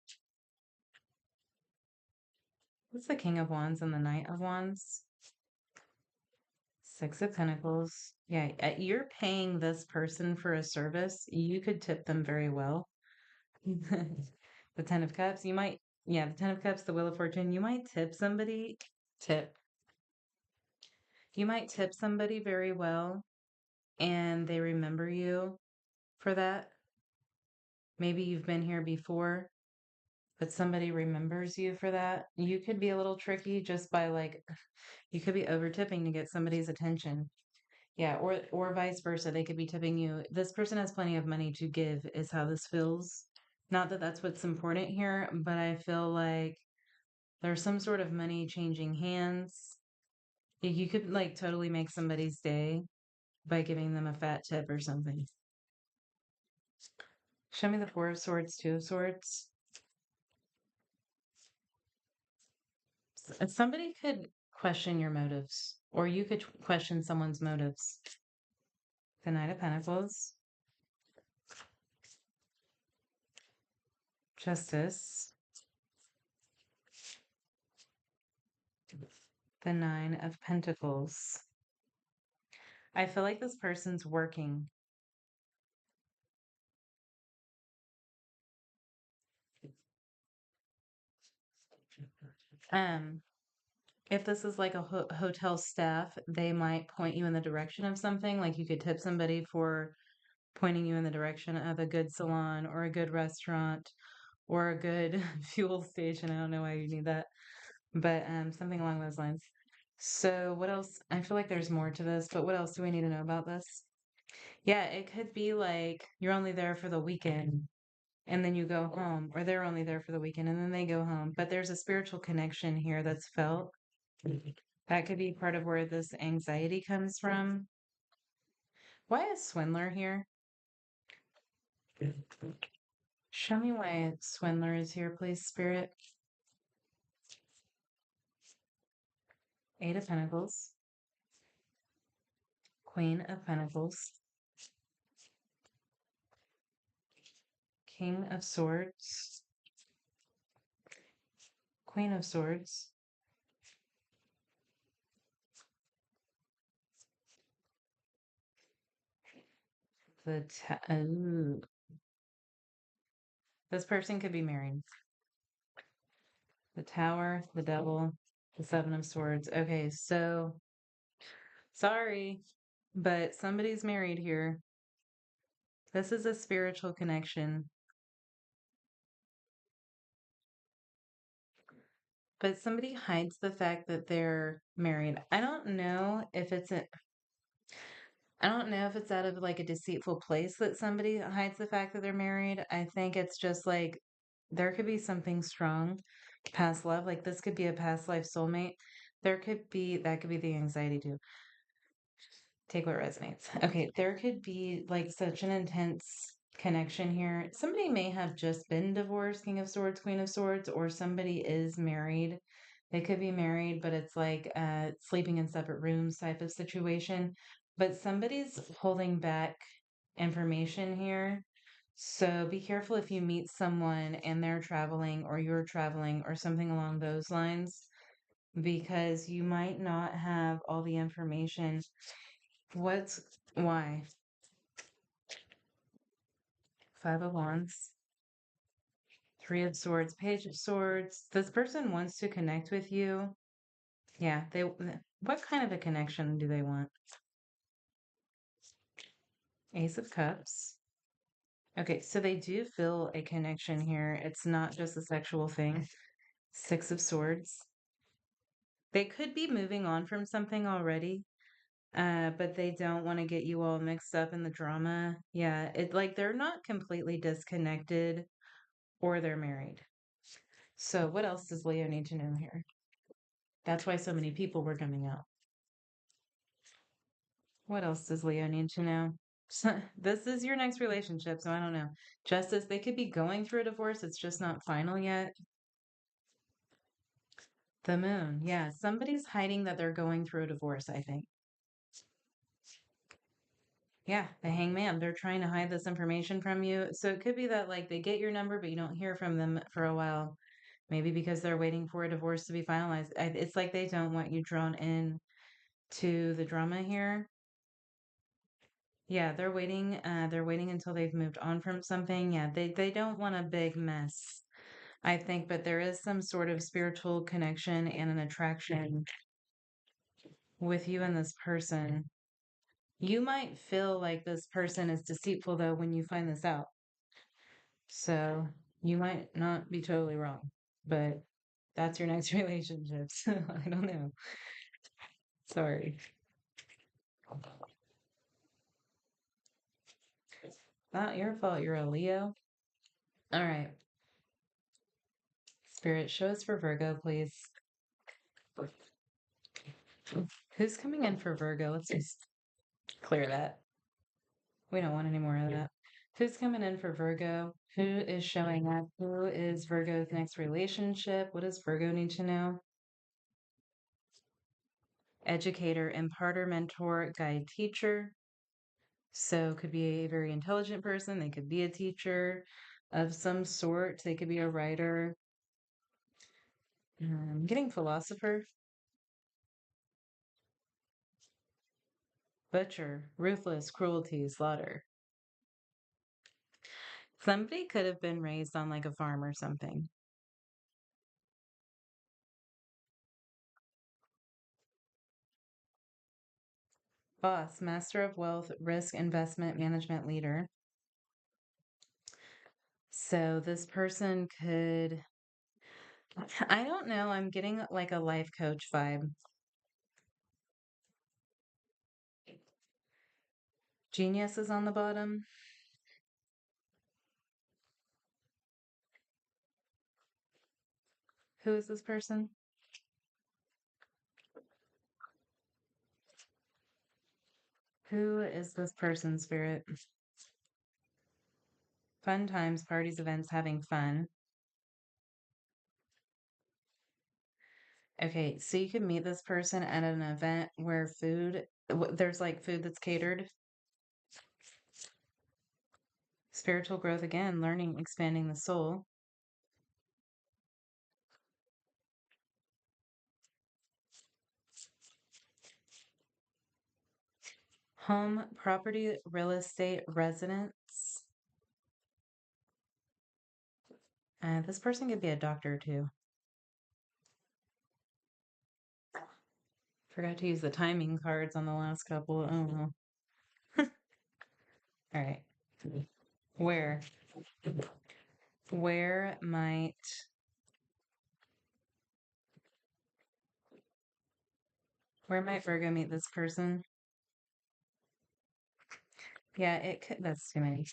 What's the King of Wands and the Knight of Wands? Six of Pentacles. Yeah, you're paying this person for a service. You could tip them very well. The Ten of Cups. The Ten of Cups, the Wheel of Fortune. You might tip somebody. Tip. You might tip somebody very well and they remember you for that. Maybe you've been here before, but somebody remembers you for that. You could be a little tricky just by you could be over tipping to get somebody's attention. Yeah, or vice versa. They could be tipping you. This person has plenty of money to give, is how this feels. Not that that's what's important here, but I feel like there's some sort of money changing hands. You could like totally make somebody's day by giving them a fat tip or something. Show me the Four of Swords, Two of Swords. Somebody could question your motives, or you could question someone's motives. The Knight of Pentacles. Justice. The Nine of Pentacles. I feel like this person's working. Um, if this is like a hotel staff, they might point you in the direction of something. Like you could tip somebody for pointing you in the direction of a good salon or a good restaurant or a good fuel station. I don't know why you need that, but something along those lines. So what else? I feel like there's more to this, but what else do we need to know about this? Yeah, it could be like you're only there for the weekend and then you go home, or they're only there for the weekend and then they go home. But there's a spiritual connection here that's felt. That could be part of where this anxiety comes from. Why is Swindler here? Show me why Swindler is here, please, Spirit. Eight of Pentacles. Queen of Pentacles. King of Swords. Queen of Swords. This person could be married. The Tower, the Devil, the Seven of Swords. Okay, so sorry, but somebody's married here. This is a spiritual connection. But somebody hides the fact that they're married. I don't know if it's out of like a deceitful place that somebody hides the fact that they're married. I think it's just like there could be something strong, past love. Like this could be a past life soulmate. That could be the anxiety too. Take what resonates. Okay, there could be like such an intense connection here. Somebody may have just been divorced, King of Swords, Queen of Swords, or somebody is married. They could be married, but it's like sleeping in separate rooms type of situation. But somebody's holding back information here. So be careful if you meet someone and they're traveling or you're traveling or something along those lines, because you might not have all the information. What's why? Five of Wands, Three of Swords, Page of Swords. This person wants to connect with you. Yeah, what kind of a connection do they want? Ace of Cups. Okay, so they do feel a connection here. It's not just a sexual thing. Six of Swords. They could be moving on from something already, but they don't want to get you all mixed up in the drama. Yeah, it like they're not completely disconnected or they're married. So what else does Leo need to know here? That's why so many people were coming out. What else does Leo need to know? This is your next relationship, so I don't know. Justice, they could be going through a divorce, it's just not final yet. The moon, yeah, somebody's hiding that they're going through a divorce, I think. Yeah, the hangman, they're trying to hide this information from you. So it could be that like they get your number, but you don't hear from them for a while. Maybe because they're waiting for a divorce to be finalized. It's like they don't want you drawn in to the drama here. Yeah, they're waiting until they've moved on from something. Yeah, they don't want a big mess, I think, but there is some sort of spiritual connection and an attraction with you and this person. You might feel like this person is deceitful though when you find this out. So you might not be totally wrong, but that's your next relationship. So I don't know. Sorry. Not your fault. You're a Leo. All right. Spirit, show us for Virgo, please. Who's coming in for Virgo? Let's just clear that. We don't want any more of that. Who's coming in for Virgo? Who is showing up? Who is Virgo's next relationship? What does Virgo need to know? Educator, imparter, mentor, guide, teacher. So could be a very intelligent person. They could be a teacher of some sort. They could be a writer. I'm getting philosopher, butcher, ruthless, cruelty, slaughter. Somebody could have been raised on like a farm or something. Boss, master of wealth, risk, investment, management, leader. So this person could, I don't know, I'm getting like a life coach vibe. Genius is on the bottom. Who is this person? Who is this person, Spirit? Fun times, parties, events, having fun. Okay, so you could meet this person at an event where there's like food that's catered. Spiritual growth again, learning, expanding the soul. Home, property, real estate, residence. This person could be a doctor too. Forgot to use the timing cards on the last couple. Oh well. All right. Where? Where might where might Virgo meet this person? Yeah, it could, that's too many.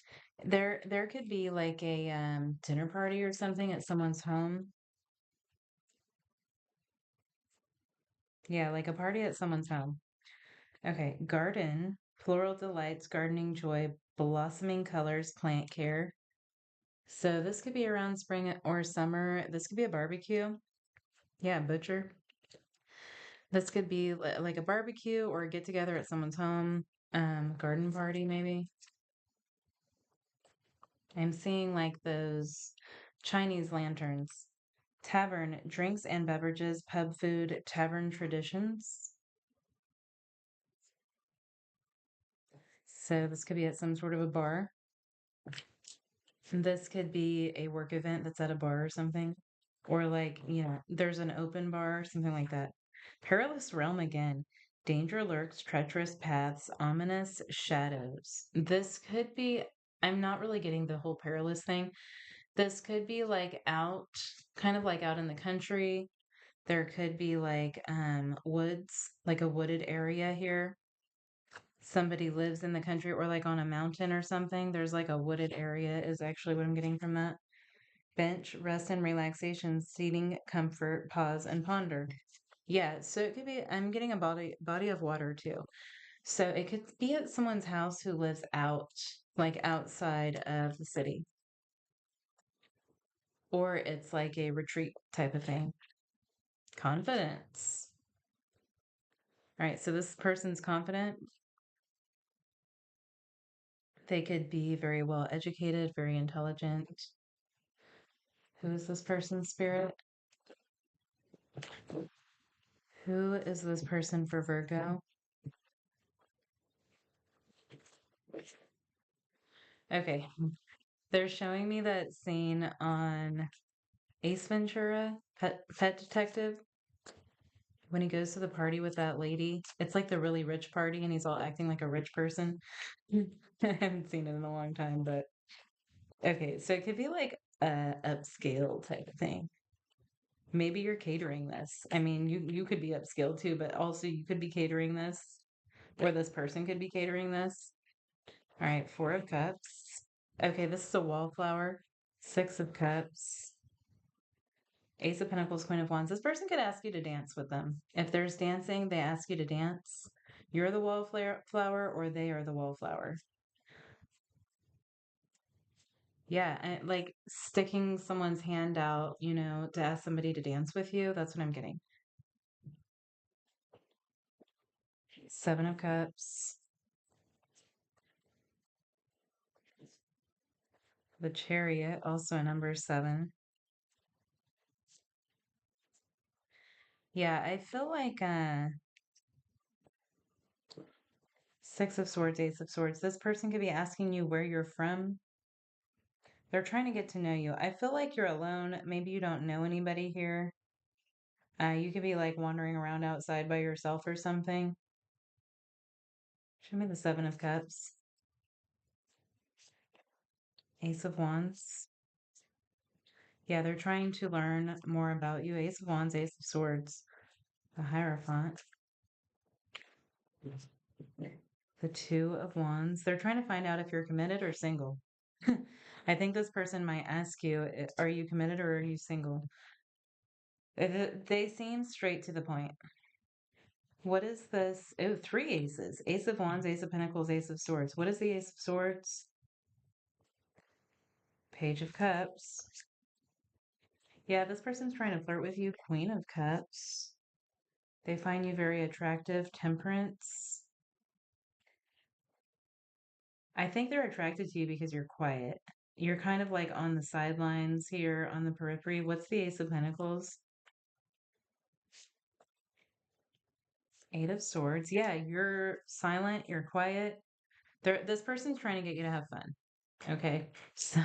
There could be like a dinner party or something at someone's home. Yeah, like a party at someone's home. Okay, garden, floral delights, gardening joy, blossoming colors, plant care. So this could be around spring or summer. This could be a barbecue. Yeah, butcher. This could be like a barbecue or a get together at someone's home. Garden party maybe. I'm seeing like those Chinese lanterns. Tavern, drinks and beverages, pub food, tavern traditions. So this could be at some sort of a bar. This could be a work event that's at a bar or something. Or like, there's an open bar, something like that. Perilous realm again. Danger lurks, treacherous paths, ominous shadows. This could be, I'm not really getting the whole perilous thing. This could be like out, kind of like out in the country. There could be like woods, like a wooded area here. Somebody lives in the country or like on a mountain or something. There's like a wooded area, is actually what I'm getting from that. Bench, rest and relaxation, seating, comfort, pause, and ponder. Yeah, so it could be, I'm getting a body of water too. So it could be at someone's house who lives out, like outside of the city, or it's like a retreat type of thing. Confidence. All right, so this person's confident. They could be very well educated, very intelligent. Who is this person's spirit? Who is this person for Virgo? Okay, they're showing me that scene on Ace Ventura, Pet Detective, when he goes to the party with that lady. It's like the really rich party, and he's all acting like a rich person. I haven't seen it in a long time, but okay, so it could be like a upscale type of thing. Maybe you're catering this. I mean, you could be upscale too, but also you could be catering this, or this person could be catering this. All right, Four of Cups. Okay, this is a wallflower. Six of Cups. Ace of Pentacles, Queen of Wands. This person could ask you to dance with them. If there's dancing, they ask you to dance. You're the wallflower or they are the wallflower. Yeah, and like sticking someone's hand out, to ask somebody to dance with you. That's what I'm getting. Seven of Cups. The Chariot, also a number seven. Yeah, I feel like Six of Swords, Ace of Swords. This person could be asking you where you're from. They're trying to get to know you. I feel like you're alone. Maybe you don't know anybody here. You could be like wandering around outside by yourself or something. Show me the Seven of Cups. Ace of Wands. Yeah, they're trying to learn more about you. Ace of Wands, Ace of Swords. The Hierophant. The Two of Wands. They're trying to find out if you're committed or single. I think this person might ask you, are you committed or are you single? They seem straight to the point. What is this? Oh, three aces. Ace of Wands, Ace of Pentacles, Ace of Swords. What is the Ace of Swords? Page of Cups. Yeah, this person's trying to flirt with you. Queen of Cups. They find you very attractive. Temperance. I think they're attracted to you because you're quiet. You're kind of like on the sidelines here on the periphery. What's the Ace of Pentacles? Eight of Swords. Yeah, you're silent, you're quiet. This person's trying to get you to have fun. Okay. So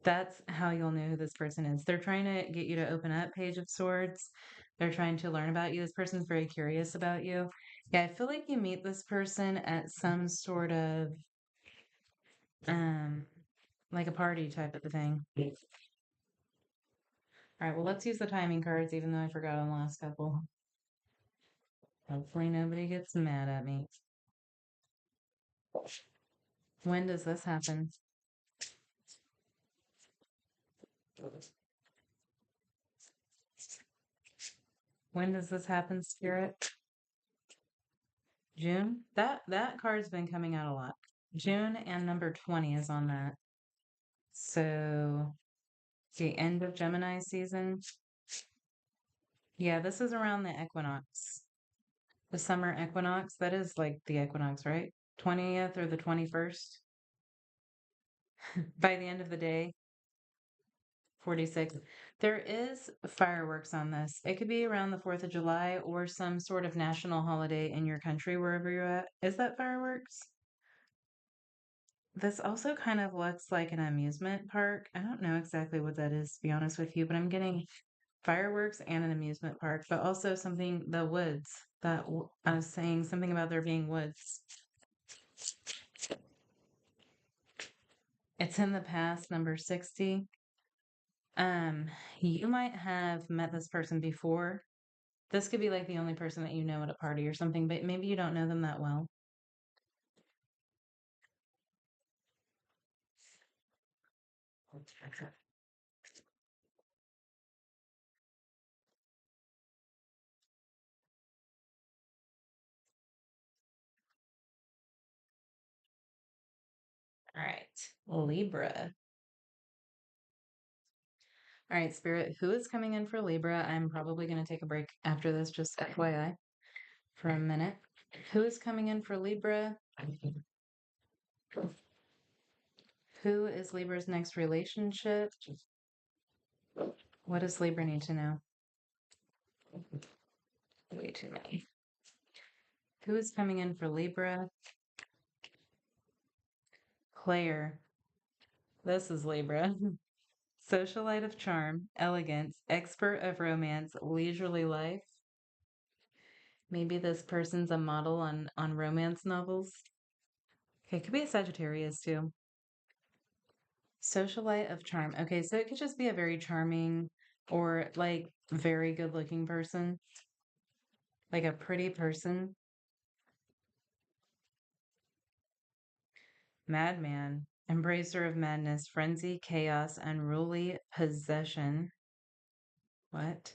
that's how you'll know who this person is. They're trying to get you to open up Page of Swords. They're trying to learn about you. This person's very curious about you. Yeah, I feel like you meet this person at some sort of um like a party type of a thing. All right, well, let's use the timing cards, even though I forgot on the last couple. Hopefully nobody gets mad at me. When does this happen? When does this happen, Spirit? June? That card's been coming out a lot. June and number 20 is on that. So the end of Gemini season. Yeah, this is around the equinox. The summer equinox. That is like the equinox, right? 20th or the 21st. By the end of the day, 46. There is fireworks on this. It could be around the 4th of July or some sort of national holiday in your country, wherever you're at. Is that fireworks? This also kind of looks like an amusement park. I don't know exactly what that is, to be honest with you, but I'm getting fireworks and an amusement park, but also something, the woods. I was saying something about there being woods. It's in the past, number 60. Um, you might have met this person before. This could be like the only person that you know at a party or something, but maybe you don't know them that well. All right, Libra. All right, Spirit, who is coming in for Libra? I'm probably going to take a break after this, just FYI, for a minute. Who is coming in for Libra? Who is Libra's next relationship? What does Libra need to know? Way too many. Who is coming in for Libra? Claire. This is Libra. Socialite of charm, elegance, expert of romance, leisurely life. Maybe this person's a model on romance novels. Okay, could be a Sagittarius too. Socialite of charm. Okay, so it could just be a very charming or like very good looking person, like a pretty person. Madman, embracer of madness, frenzy, chaos, unruly possession. What?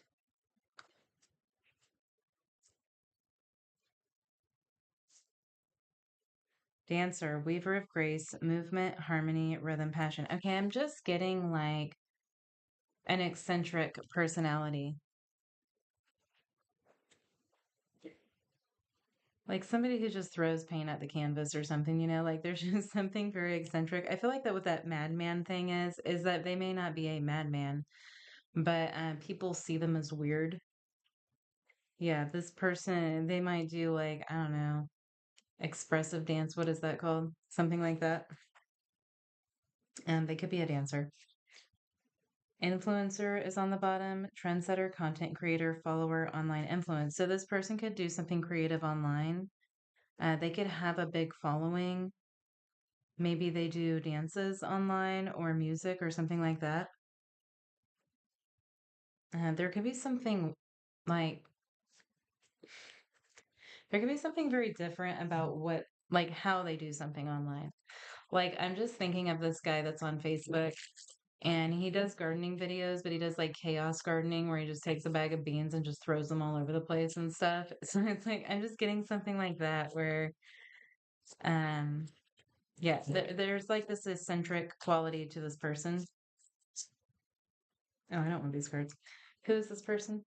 Dancer, weaver of grace, movement, harmony, rhythm, passion. Okay, I'm just getting like an eccentric personality. Like somebody who just throws paint at the canvas or something, like there's just something very eccentric. I feel like that what that madman thing is that they may not be a madman, but people see them as weird. Yeah, this person, they might do like, I don't know, expressive dance. What is that called? Something like that. And they could be a dancer. Influencer is on the bottom, trendsetter, content creator, follower, online influence. So this person could do something creative online. They could have a big following. Maybe they do dances online or music or something like that. There could be something like, there could be something very different about like how they do something online. Like, I'm just thinking of this guy that's on Facebook and he does gardening videos, but he does like chaos gardening where he just takes a bag of beans and just throws them all over the place and stuff. So it's like, I'm just getting something like that where, um, yeah, there's like this eccentric quality to this person. Oh, I don't want these cards. Who is this person?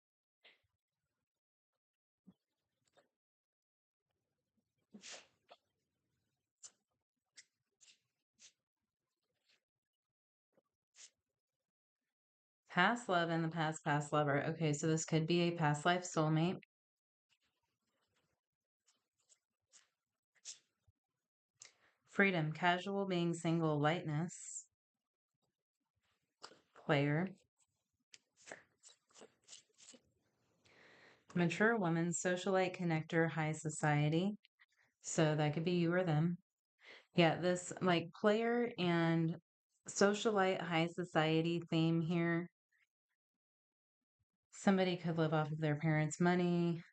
Past love and the past lover. Okay, so this could be a past life soulmate. Freedom, casual, being single, lightness. Player. Mature woman, socialite, connector, high society. So that could be you or them. Yeah, this like player and socialite, high society theme here. Somebody could live off of their parents' money.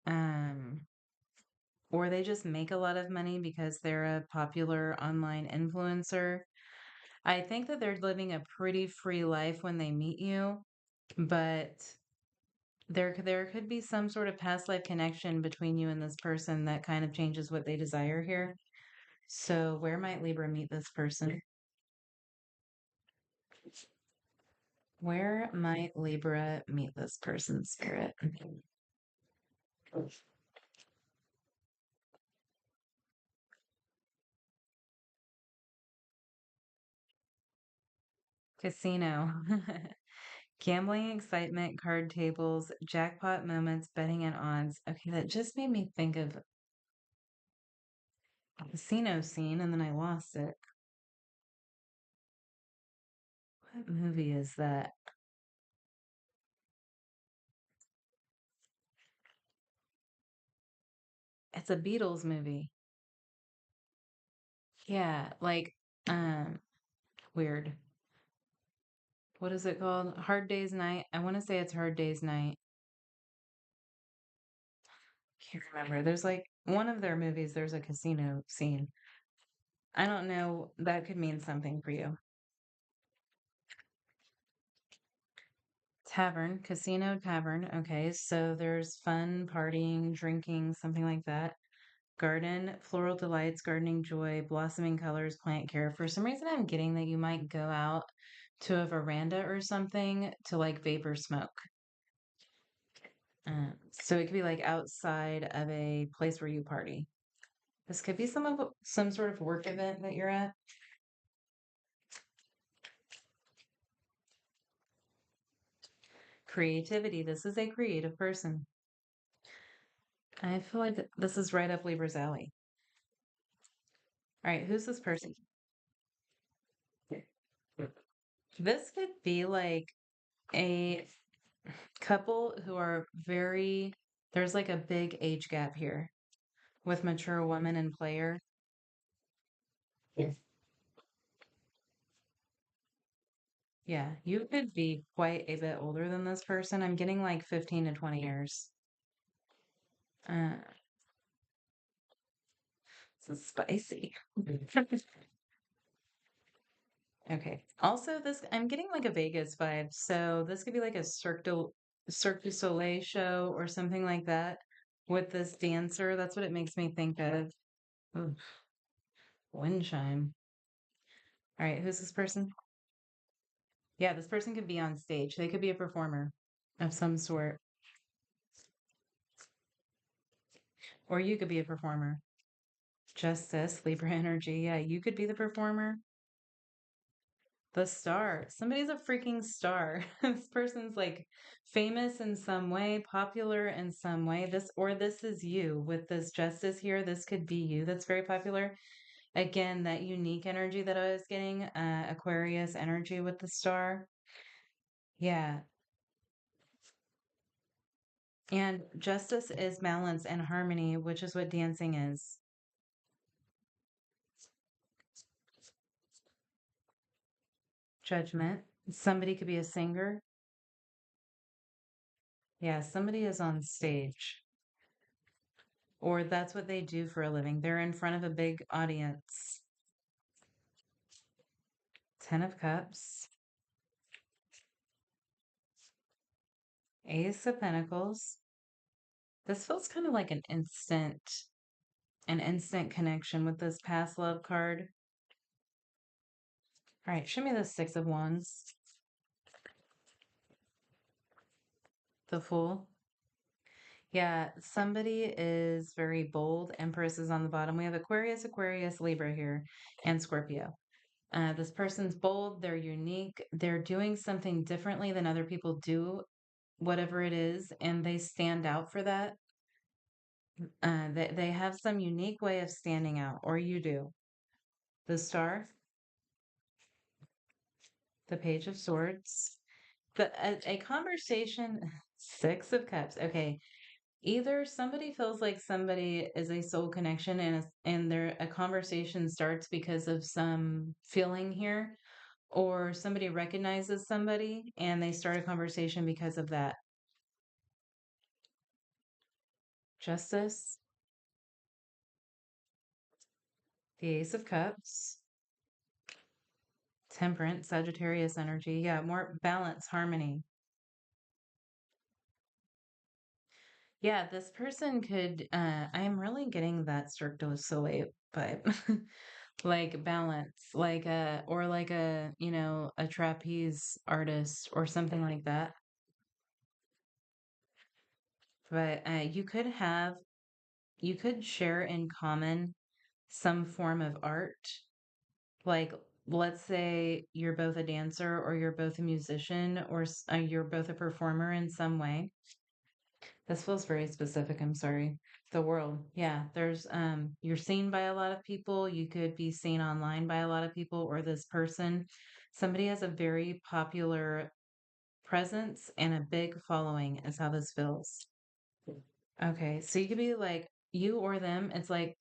Um, or they just make a lot of money because they're a popular online influencer. I think that they're living a pretty free life when they meet you, but there could be some sort of past life connection between you and this person that kind of changes what they desire here. So where might Libra meet this person? Where might Libra meet this person, Spirit? Casino. Gambling, excitement, card tables, jackpot moments, betting and odds. Okay, that just made me think of a casino scene and then I lost it. What movie is that? It's a Beatles movie. Yeah, like um weird. What is it called? Hard Day's Night. I want to say it's Hard Day's Night. Can't remember. There's like one of their movies, there's a casino scene. I don't know. That could mean something for you. Tavern, casino tavern. Okay, so there's fun, partying, drinking, something like that. Garden, floral delights, gardening joy, blossoming colors, plant care. For some reason, I'm getting that you might go out to a veranda or something to like vapor smoke. So it could be like outside of a place where you party. This could be some sort of work event that you're at. Creativity. This is a creative person. I feel like this is right up Libra's alley. All right, who's this person? This could be like a couple who are there's like a big age gap here with mature woman and player. Yes. Yeah, you could be quite a bit older than this person. I'm getting like 15 to 20 years. Uh, this is spicy. Okay. Also, I'm getting like a Vegas vibe. So this could be like a Cirque du Soleil show or something like that with this dancer. That's what it makes me think of. Ooh, wind chime. All right, who's this person? Yeah, this person could be on stage. They could be a performer of some sort, or you could be a performer. Justice, Libra energy. Yeah, you could be the performer. The star. Somebody's a freaking star. This person's like famous in some way, popular in some way. This is you with this justice here. This could be you. That's very popular. Again, that unique energy that I was getting, Aquarius energy with the star. Yeah. And justice is balance and harmony, which is what dancing is. Judgment. Somebody could be a singer. Yeah, somebody is on stage. Or that's what they do for a living. They're in front of a big audience. Ten of Cups. Ace of Pentacles. This feels kind of like an instant connection with this past love card. All right, show me the Six of Wands. The Fool. Yeah, somebody is very bold. Empress is on the bottom. We have Aquarius, Libra here, and Scorpio. This person's bold, they're unique, they're doing something differently than other people do, whatever it is, and they stand out for that. They have some unique way of standing out, or you do. The Star, the Page of Swords, a conversation, Six of Cups. Okay, either somebody feels like somebody is a soul connection and a conversation starts because of some feeling here, or somebody recognizes somebody and they start a conversation because of that. Justice. The Ace of Cups, Temperance, Sagittarius energy. Yeah, more balance, harmony. Yeah, this person could, I'm really getting that Cirque du Soleil vibe. Like balance, like or like a trapeze artist or something like that. But you could share in common some form of art. Like, let's say you're both a dancer or you're both a musician or you're both a performer in some way. This feels very specific. I'm sorry. The world. Yeah, you're seen by a lot of people. You could be seen online by a lot of people or this person. Somebody has a very popular presence and a big following is how this feels. Okay, so you could be like you or them. It's like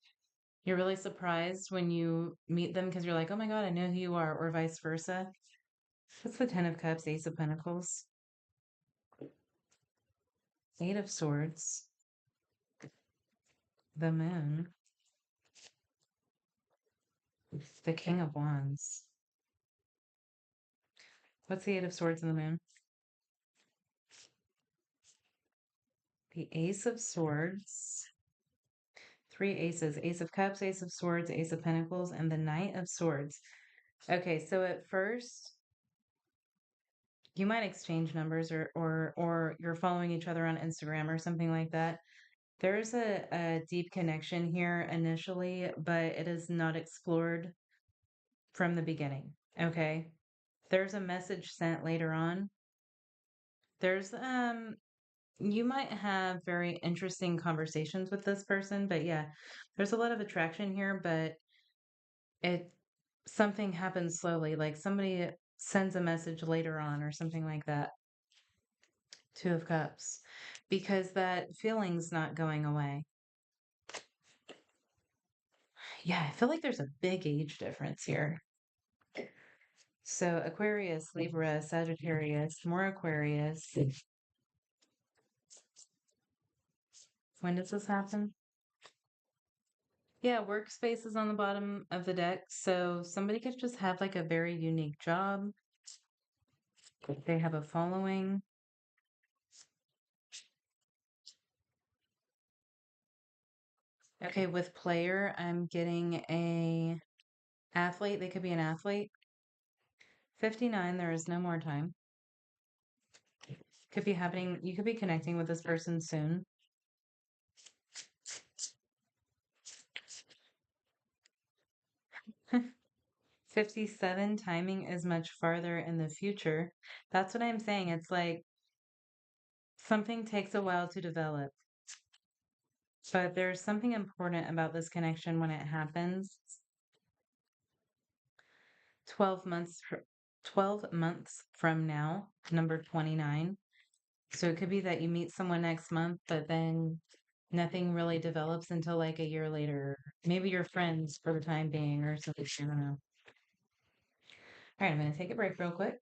you're really surprised when you meet them because you're like, oh my God, I know who you are, or vice versa. What's the Ten of Cups, Ace of Pentacles, Eight of Swords, the Moon, the King of Wands. What's the Eight of Swords and the Moon? The Ace of Swords. Three aces, Ace of Cups, Ace of Swords, Ace of Pentacles, and the Knight of Swords. Okay, so at first you might exchange numbers or you're following each other on Instagram or something like that. There's a deep connection here initially, but it is not explored from the beginning. Okay. There's a message sent later on. There's you might have very interesting conversations with this person, but yeah, there's a lot of attraction here, but it something happens slowly, like somebody sends a message later on or something like that. Two of Cups. Because that feeling's not going away. Yeah, I feel like there's a big age difference here. So Aquarius, Libra, Sagittarius, more Aquarius. When does this happen? Yeah, workspace is on the bottom of the deck. So somebody could just have like a very unique job. They have a following. Okay, with player, I'm getting a athlete. They could be an athlete. 59, there is no more time. Could be happening. You could be connecting with this person soon. 57, timing is much farther in the future. That's what I'm saying. It's like something takes a while to develop, but there's something important about this connection when it happens. 12 months, 12 months from now, number 29. So it could be that you meet someone next month, but then nothing really develops until like a year later. Maybe you're friends for the time being or something. I don't know. All right, I'm going to take a break real quick.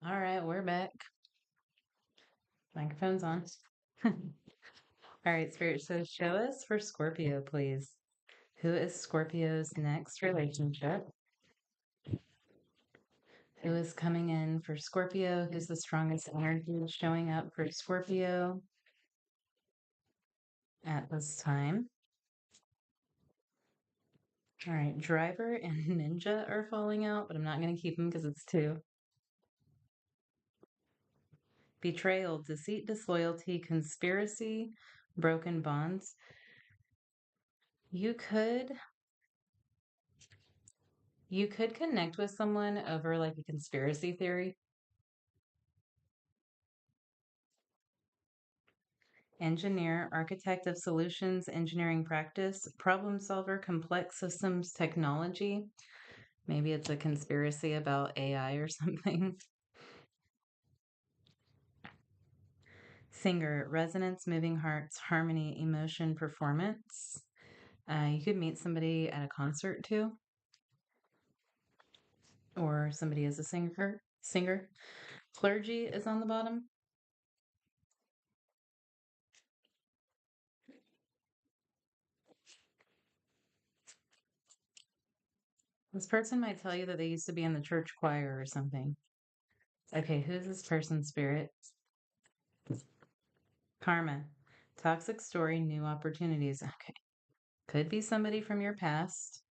All right, we're back. Microphone's on. All right, Spirit, so show us for Scorpio, please. Who is Scorpio's next relationship? Who is coming in for Scorpio? Who's the strongest energy showing up for Scorpio at this time? All right, Driver and Ninja are falling out, but I'm not going to keep them because it's two. Betrayal, deceit, disloyalty, conspiracy, broken bonds. You could connect with someone over like a conspiracy theory. Engineer, architect of solutions, engineering practice, problem solver, complex systems technology. Maybe it's a conspiracy about AI or something. Singer, resonance, moving hearts, harmony, emotion, performance. You could meet somebody at a concert too, or somebody is a singer. Clergy is on the bottom. This person might tell you that they used to be in the church choir or something. Okay, who's this person's spirit? Karma. Toxic story, new opportunities. Okay. Could be somebody from your past.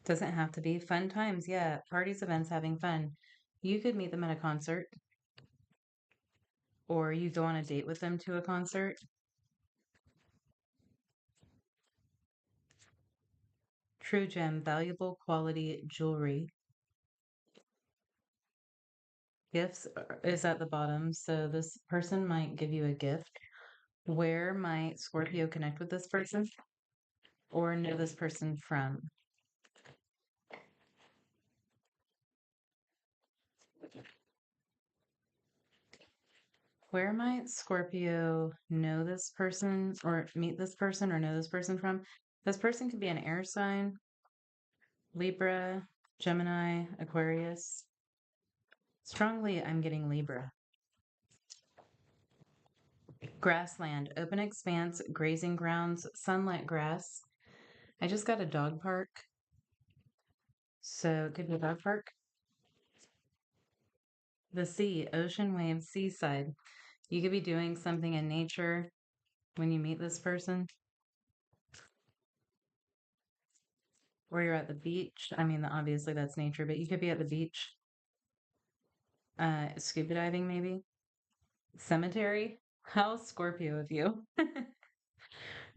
Doesn't have to be. Fun times, yeah. Parties, events, having fun. You could meet them at a concert, or you go on a date with them to a concert. True gem, valuable quality jewelry. Gifts is at the bottom, so this person might give you a gift. Where might Scorpio connect with this person or know this person from? Where might Scorpio know this person or meet this person or know this person from? This person could be an air sign, Libra, Gemini, Aquarius. Strongly, I'm getting Libra. Grassland, open expanse, grazing grounds, sunlit grass. I just got a dog park. So it could be a dog park. The sea, ocean waves, seaside. You could be doing something in nature when you meet this person, or you're at the beach. I mean, obviously that's nature, but you could be at the beach, scuba diving, maybe. Cemetery. How Scorpio of you.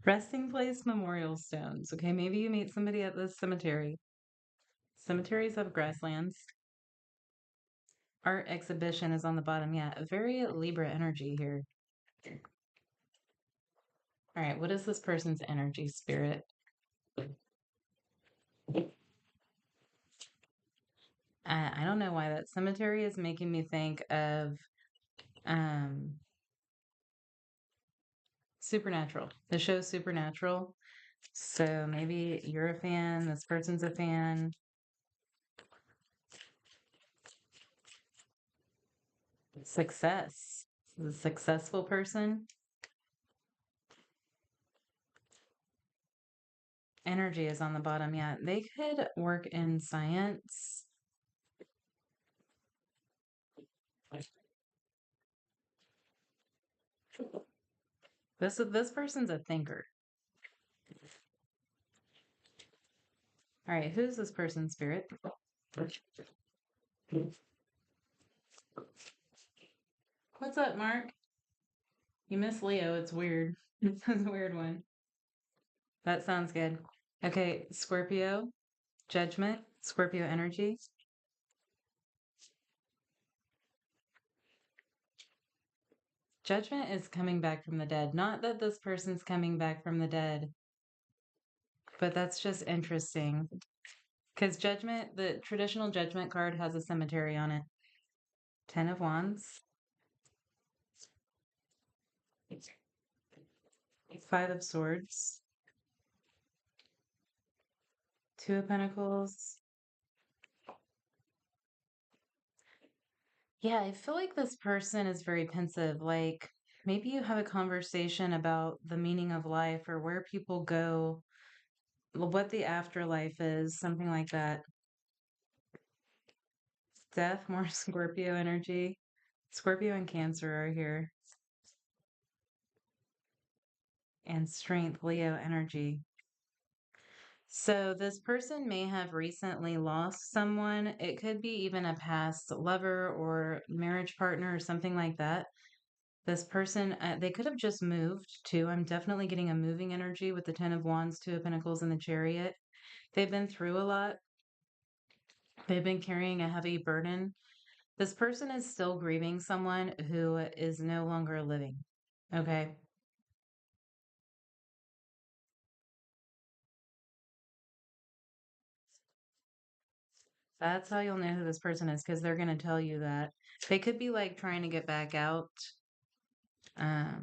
Resting place, memorial stones. Okay, maybe you meet somebody at the cemetery. Cemeteries have grasslands. Art exhibition is on the bottom. Yeah, a very Libra energy here. All right, what is this person's energy spirit? I don't know why that cemetery is making me think of um Supernatural. The show Supernatural. So maybe you're a fan, this person's a fan. Success. The successful person. Energy is on the bottom. Yeah, they could work in science. This person's a thinker. All right, who's this person's spirit? What's up, Mark? You miss Leo. It's weird. It's a weird one. That sounds good. Okay, Scorpio, judgment, Scorpio energy. Judgment is coming back from the dead. Not that this person's coming back from the dead, but that's just interesting. Because judgment, the traditional judgment card has a cemetery on it. 10 of Wands, 5 of Swords, 2 of Pentacles, Yeah, I feel like this person is very pensive. Like maybe you have a conversation about the meaning of life or where people go, what the afterlife is, something like that. Death, more Scorpio energy. Scorpio and Cancer are here. And strength, Leo energy. So this person may have recently lost someone. It could be even a past lover or marriage partner or something like that. This person, they could have just moved too. I'm definitely getting a moving energy with the Ten of Wands, Two of Pentacles, and the Chariot. They've been through a lot. They've been carrying a heavy burden. This person is still grieving someone who is no longer living. Okay. That's how you'll know who this person is because they're going to tell you that. They could be like trying to get back out. Uh,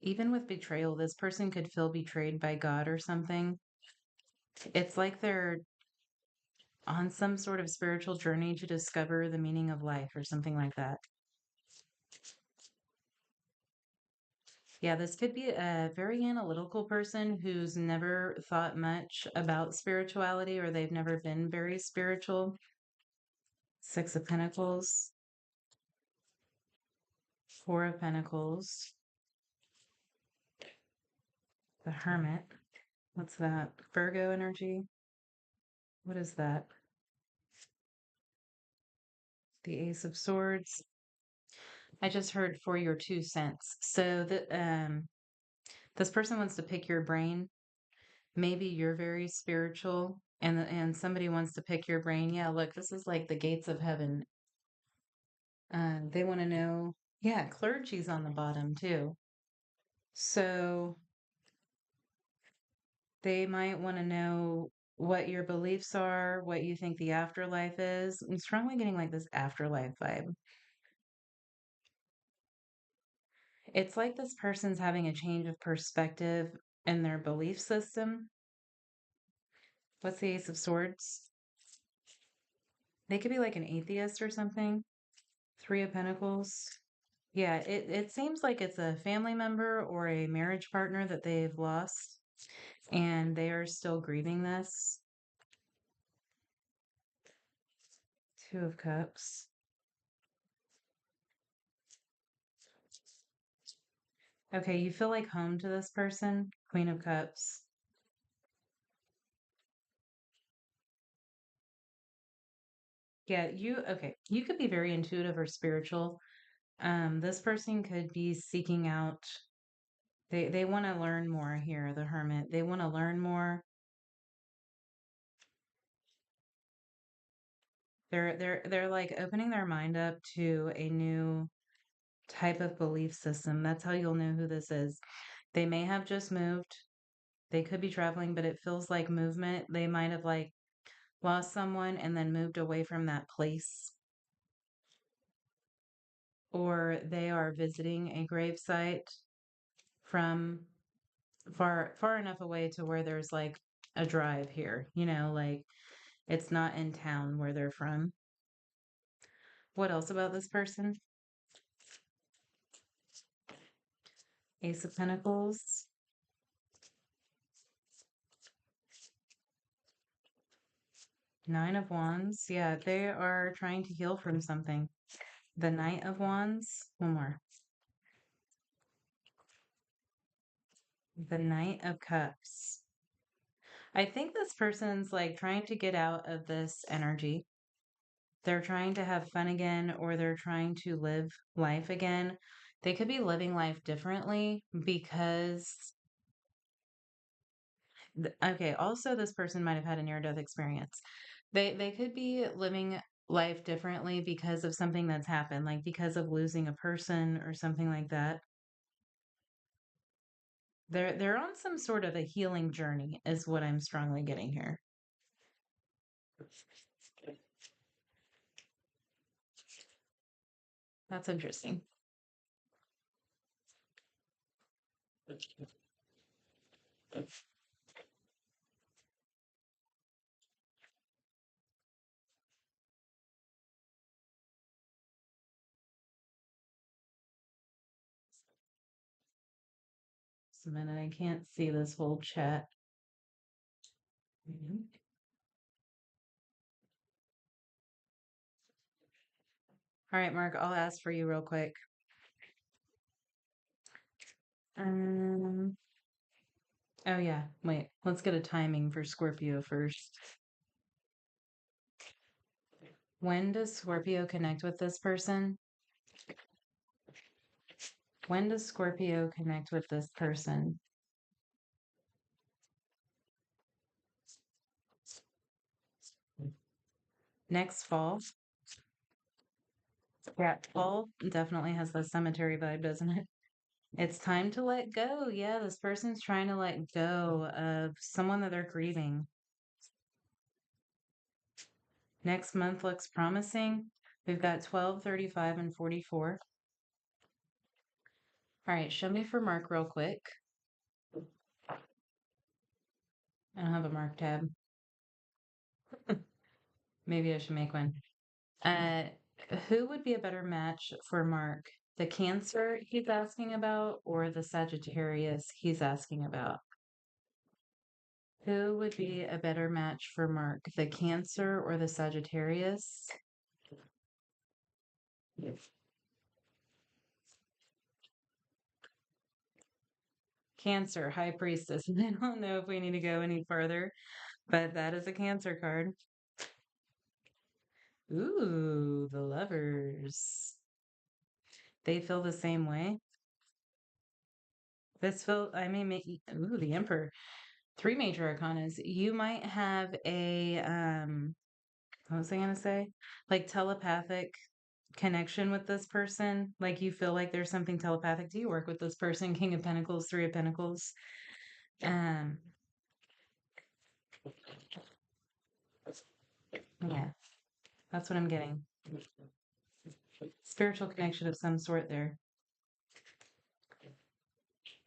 Even with betrayal, this person could feel betrayed by God or something. It's like they're on some sort of spiritual journey to discover the meaning of life or something like that. Yeah, this could be a very analytical person who's never thought much about spirituality or they've never been very spiritual. Six of Pentacles, Four of Pentacles, the Hermit. What's that? Virgo energy? What is that? The Ace of Swords. I just heard for your 2 cents. So this person wants to pick your brain. Maybe you're very spiritual and somebody wants to pick your brain. Yeah, look, this is like the gates of heaven. They want to know, yeah, clergy's on the bottom too. So they might want to know what your beliefs are, what you think the afterlife is. I'm strongly getting like this afterlife vibe. It's like this person's having a change of perspective in their belief system. What's the Ace of Swords? They could be like an atheist or something. Three of Pentacles. Yeah, it seems like it's a family member or a marriage partner that they've lost, and they are still grieving this. Two of Cups. Okay, you feel like home to this person. Queen of Cups. Yeah, you could be very intuitive or spiritual. This person could be seeking out, they want to learn more here, the Hermit. They want to learn more. They're like opening their mind up to a new type of belief system. That's how you'll know who this is. They may have just moved. They could be traveling, but it feels like movement. They might have like lost someone and then moved away from that place. Or they are visiting a gravesite from far enough away to where there's like a drive here, like it's not in town where they're from. What else about this person? Ace of Pentacles, Nine of Wands. Yeah, they are trying to heal from something. The Knight of Wands. One more. The Knight of Cups. I think this person's like trying to get out of this energy. They're trying to have fun again, or they're trying to live life again. They could be living life differently because, okay, also this person might have had a near-death experience. They could be living life differently because of something that's happened, like because of losing a person or something like that. They're on some sort of a healing journey, is what I'm strongly getting here. That's interesting. a minute. I can't see this whole chat. Mhm. All right, Mark, I'll ask for you real quick. Um, oh yeah, wait, let's get a timing for Scorpio first. When does Scorpio connect with this person? When does Scorpio connect with this person? Next fall? Yeah, fall definitely has the cemetery vibe, doesn't it? It's time to let go. Yeah, this person's trying to let go of someone that they're grieving. Next month looks promising. We've got 12, 35, and 44. All right, show me for Mark real quick. I don't have a Mark tab. Maybe I should make one. Uh, who would be a better match for Mark? The Cancer he's asking about or the Sagittarius he's asking about? Who would be a better match for Mark? The Cancer or the Sagittarius? Cancer, High Priestess. I don't know if we need to go any further, but that is a Cancer card. Ooh, the Lovers. They feel the same way. I mean, ooh, the Emperor. Three major arcanas. You might have a, what was I gonna say? Like telepathic connection with this person. Like you feel like there's something telepathic. Do you work with this person? King of Pentacles, Three of Pentacles. Um, yeah, that's what I'm getting. Spiritual connection of some sort there.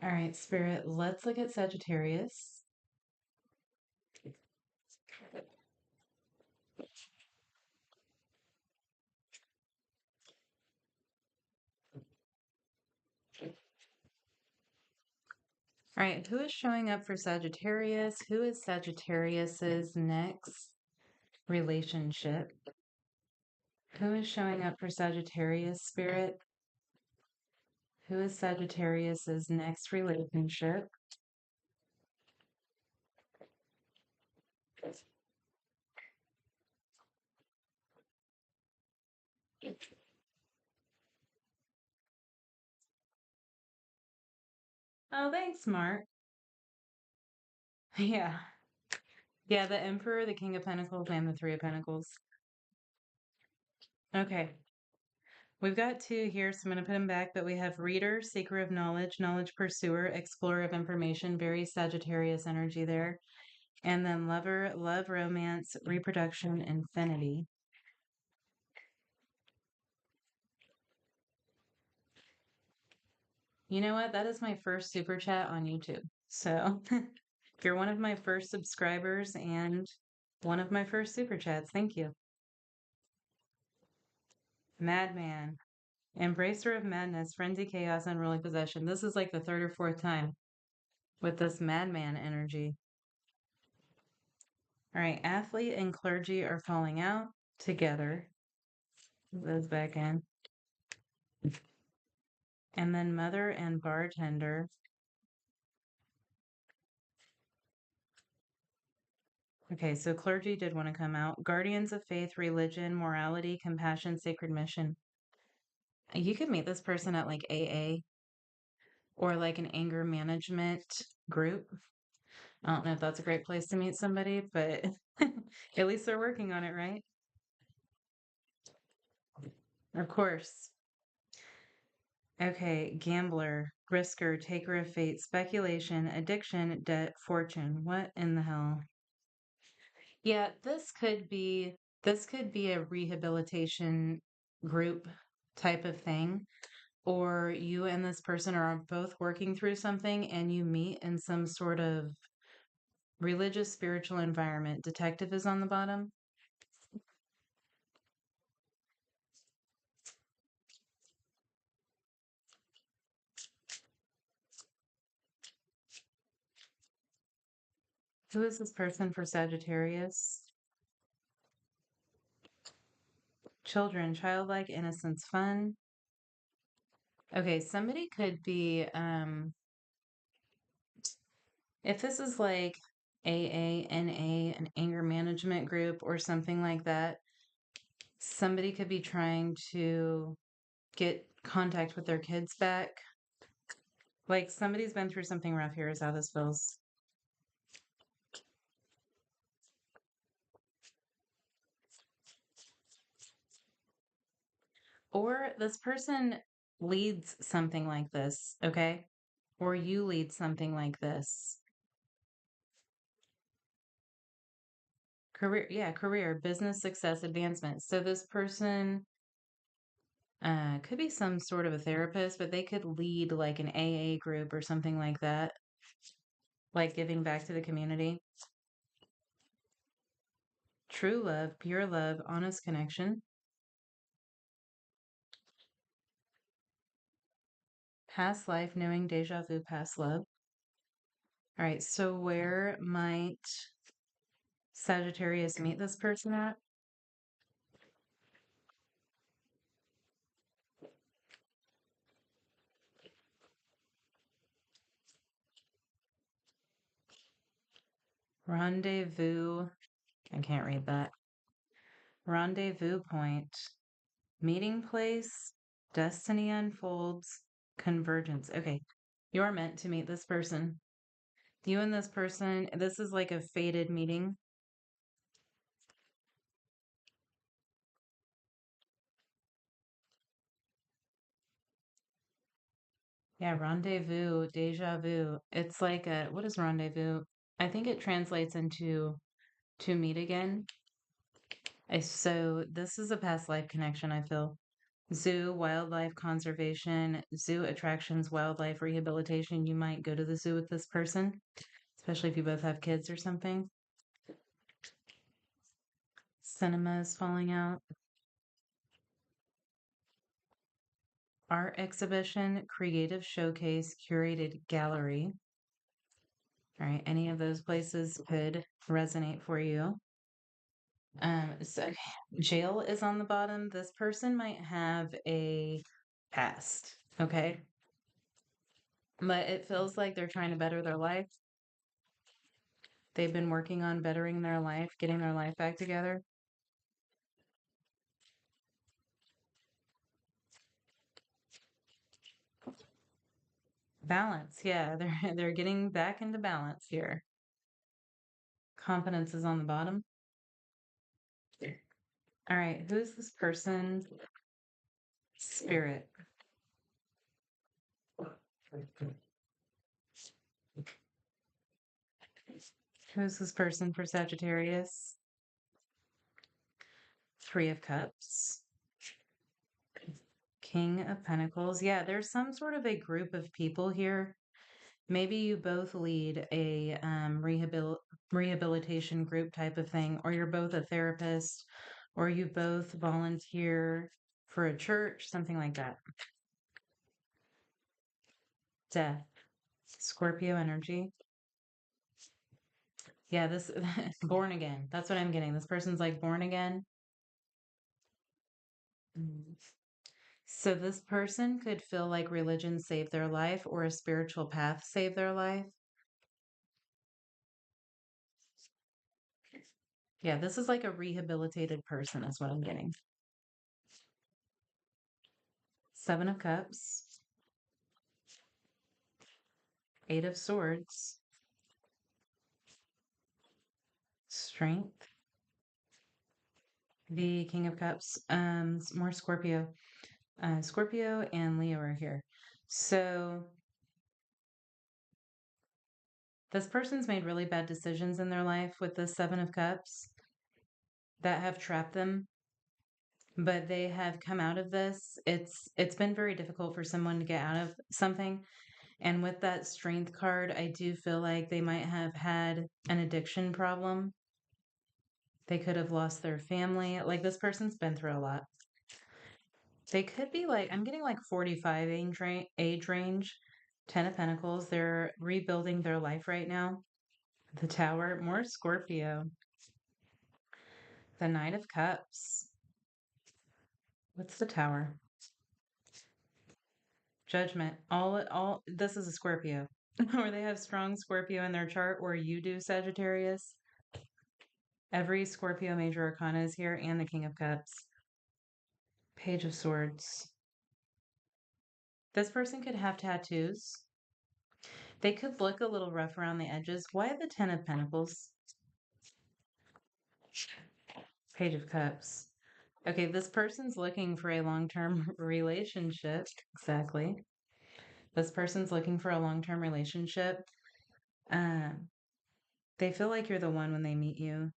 All right, Spirit, let's look at Sagittarius. All right, who is showing up for Sagittarius? Who is Sagittarius's next relationship? Who is showing up for Sagittarius, Spirit? Who is Sagittarius's next relationship? Oh, thanks, Mark. Yeah. Yeah, the Emperor, the King of Pentacles, and the Three of Pentacles. Okay. We've got two here, so I'm going to put them back, but we have Reader, Seeker of Knowledge, Knowledge Pursuer, Explorer of Information, very Sagittarius energy there. And then Lover, Love, Romance, Reproduction, Infinity. You know what? That is my first super chat on YouTube. So if you're one of my first subscribers and one of my first super chats, thank you. Madman, Embracer of Madness, Frenzy, Chaos, Unruly Possession. This is like the third or fourth time with this Madman energy. All right, Athlete and Clergy are falling out together. Those back in. And then Mother and Bartender. Okay, so Clergy did want to come out. Guardians of Faith, Religion, Morality, Compassion, Sacred Mission. You could meet this person at like AA or like an anger management group. I don't know if that's a great place to meet somebody, but at least they're working on it, right? Of course. Okay, gambler, risker, taker of fate, speculation, addiction, debt, fortune. What in the hell? Yeah, this could be a rehabilitation group type of thing, or you and this person are both working through something and you meet in some sort of religious spiritual environment. Detective is on the bottom. Who is this person for Sagittarius? Children, childlike, innocence, fun. Okay, somebody could be, if this is like AA, NA, an anger management group or something like that, somebody could be trying to get contact with their kids back. Like somebody's been through something rough here, is how this feels. Or this person leads something like this, okay? Or you lead something like this. Career, yeah, career, business success, advancement. So this person could be some sort of a therapist, but they could lead like an AA group or something like that, like giving back to the community. True love, pure love, honest connection. Past life, knowing deja vu, past love. All right, so where might Sagittarius meet this person at? Rendezvous. I can't read that. Rendezvous point. Meeting place. Destiny unfolds. Convergence. Okay. You're meant to meet this person. You and this person, this is like a fated meeting. Yeah, rendezvous, deja vu. It's like a, what is rendezvous? I think it translates into to meet again. So this is a past life connection, I feel. Zoo, wildlife conservation, zoo attractions, wildlife rehabilitation. You might go to the zoo with this person, especially if you both have kids or something. Cinema is falling out. Art exhibition, creative showcase, curated gallery. All right, any of those places could resonate for you. So jail is on the bottom. This person might have a past, okay? But it feels like they're trying to better their life. They've been working on bettering their life, getting their life back together. Balance, yeah, they're getting back into balance here. Confidence is on the bottom. All right, who's this person? Spirit. Who's this person for Sagittarius? Three of Cups. King of Pentacles. Yeah, there's some sort of a group of people here. Maybe you both lead a rehabilitation group type of thing, or you're both a therapist, or you both volunteer for a church, something like that. Death. Scorpio energy. Yeah, this born again. That's what I'm getting. This person's like born again. Mm. So this person could feel like religion saved their life or a spiritual path saved their life. Yeah, this is like a rehabilitated person, is what I'm getting. Seven of Cups, Eight of Swords, Strength, the King of Cups, more Scorpio. Scorpio and Leo are here. So this person's made really bad decisions in their life with the Seven of Cups that have trapped them, but they have come out of this. It's been very difficult for someone to get out of something. And with that strength card, I do feel like they might have had an addiction problem. They could have lost their family. Like this person's been through a lot. They could be like, I'm getting like 45 age range, 10 of Pentacles. They're rebuilding their life right now. The Tower, more Scorpio. The Knight of Cups. What's the Tower? Judgment. All this is a Scorpio. Or they have strong Scorpio in their chart, or you do, Sagittarius. Every Scorpio major arcana is here, and the King of Cups. Page of Swords. This person could have tattoos. They could look a little rough around the edges. Why the Ten of Pentacles? Page of Cups. Okay, this person's looking for a long-term relationship. Exactly. This person's looking for a long-term relationship. They feel like you're the one when they meet you.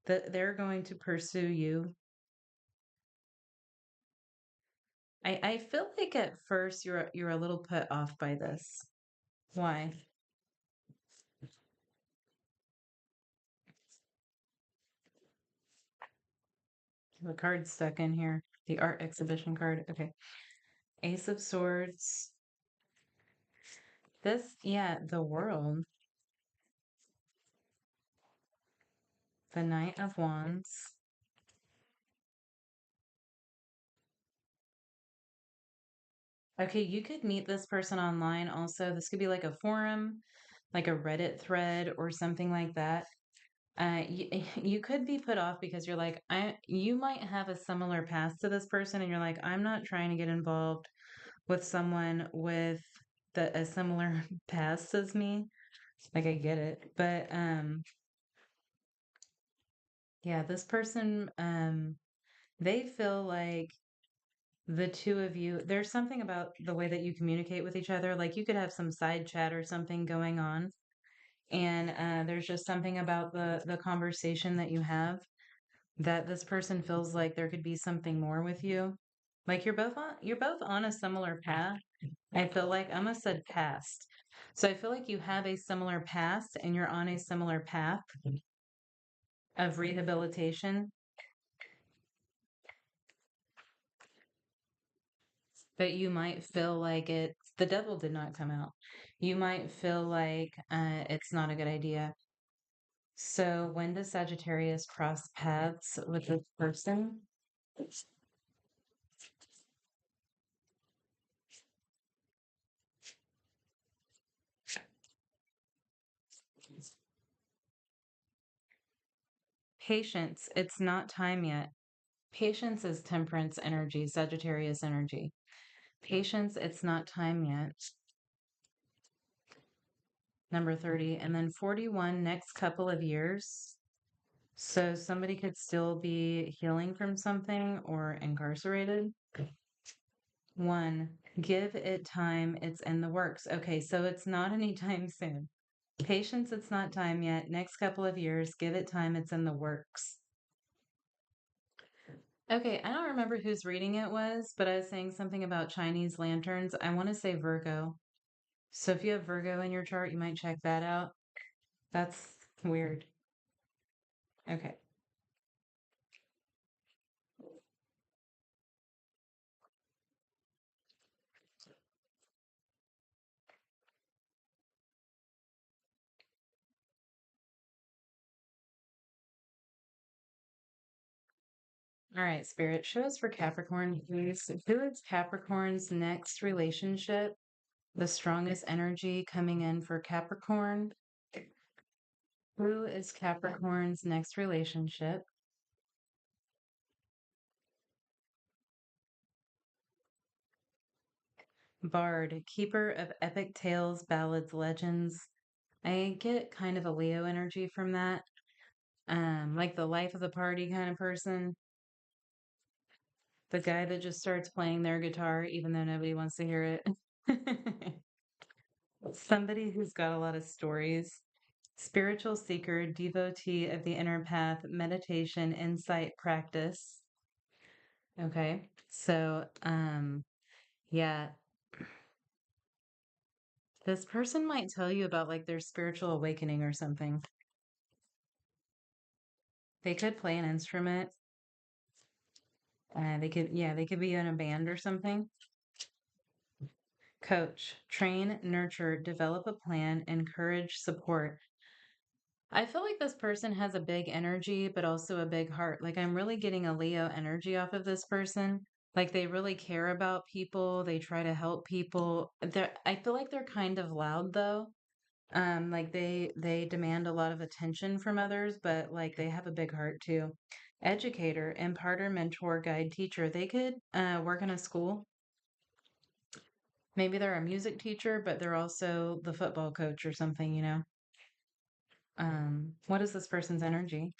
That they're going to pursue you. I feel like at first you're a little put off by this. Why? The card's stuck in here. The art exhibition card. Okay. Ace of Swords. This, yeah, the World. The Knight of Wands. Okay, you could meet this person online also. This could be like a forum, like a Reddit thread or something like that. You could be put off because you're like, you might have a similar past to this person, and you're like, I'm not trying to get involved with someone with a similar past as me. Like I get it. But yeah, this person they feel like the two of you, there's something about the way that you communicate with each other. Like you could have some side chat or something going on, and there's just something about the conversation that you have that this person feels like there could be something more with you. Like you're both on a similar path. I feel like I almost said past. So I feel like you have a similar past and you're on a similar path of rehabilitation, but you might feel like the devil did not come out. You might feel like it's not a good idea. So when does Sagittarius cross paths with this person? Patience. It's not time yet. Patience is Temperance energy, Sagittarius energy. Patience, it's not time yet. Number 30. And then 41, next couple of years. So somebody could still be healing from something or incarcerated. 1, give it time. It's in the works. Okay, so it's not anytime soon. Patience, it's not time yet. Next couple of years, give it time. It's in the works. Okay, I don't remember whose reading it was, but I was saying something about Chinese lanterns. I want to say Virgo. So if you have Virgo in your chart, you might check that out. That's weird. Okay. All right, Spirit, show us for Capricorn, please. Who is Capricorn's next relationship? The strongest energy coming in for Capricorn. Who is Capricorn's next relationship? Bard, keeper of epic tales, ballads, legends. I get kind of a Leo energy from that. Like the life of the party kind of person. The guy that just starts playing their guitar even though nobody wants to hear it. Somebody who's got a lot of stories. Spiritual seeker, devotee of the inner path, meditation, insight practice. Okay. So, yeah, this person might tell you about like their spiritual awakening or something. They could play an instrument. They could be in a band or something. Coach, train, nurture, develop a plan, encourage, support. I feel like this person has a big energy, but also a big heart. Like I'm really getting a Leo energy off of this person. Like they really care about people. They try to help people. I feel like they're kind of loud though. Like they demand a lot of attention from others, but like they have a big heart too. Educator, imparter, mentor, guide, teacher. They could work in a school. Maybe they're a music teacher, but they're also the football coach or something, you know. What is this person's energy?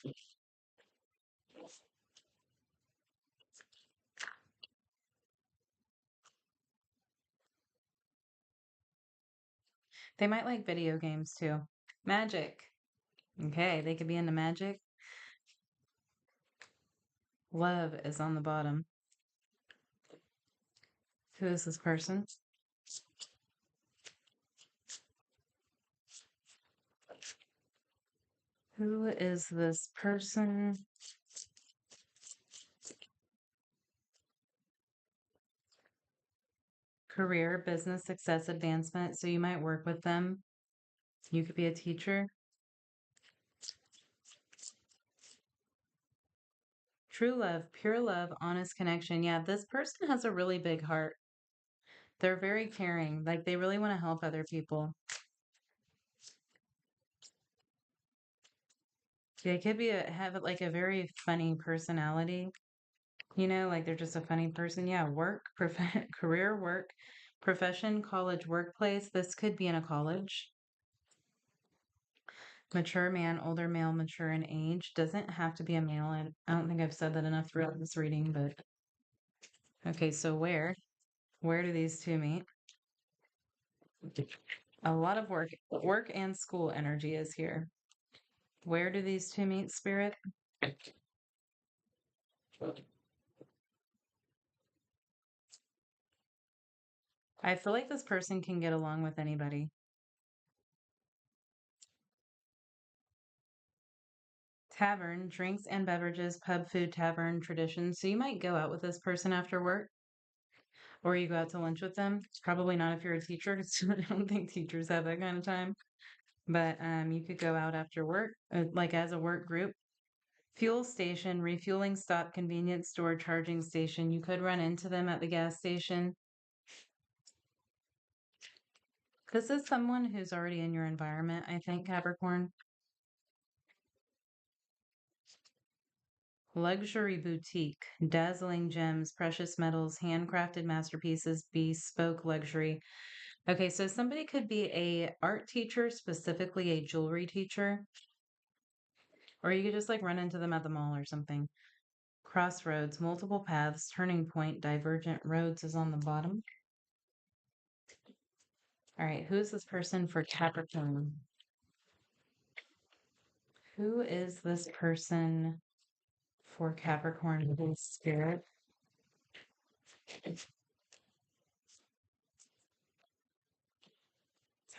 They might like video games too. Magic. Okay, they could be into magic. Love is on the bottom. Who is this person? Who is this person? Career, business, success, advancement. So you might work with them. You could be a teacher. True love, pure love, honest connection. Yeah, this person has a really big heart. They're very caring. Like they really want to help other people. They could be have like a very funny personality. You know, like they're just a funny person. Yeah, work, career, work, profession, college, workplace. This could be in a college. Mature man, older male, mature in age. Doesn't have to be a male. And I don't think I've said that enough throughout this reading, but okay, so where? Where do these two meet? A lot of work and school energy is here. Where do these two meet, Spirit? I feel like this person can get along with anybody. Tavern, drinks and beverages, pub food, tavern, tradition. So you might go out with this person after work or you go out to lunch with them. Probably not if you're a teacher, 'cause I don't think teachers have that kind of time. But you could go out after work, like as a work group. Fuel station, refueling stop, convenience store, charging station. You could run into them at the gas station. This is someone who's already in your environment, I think, Capricorn. Luxury boutique, dazzling gems, precious metals, handcrafted masterpieces, bespoke luxury. Okay, so somebody could be a art teacher, specifically a jewelry teacher, or you could just like run into them at the mall or something. Crossroads, multiple paths, turning point, divergent roads is on the bottom. All right, who is this person for Capricorn? Who is this person for Capricorn with spirit?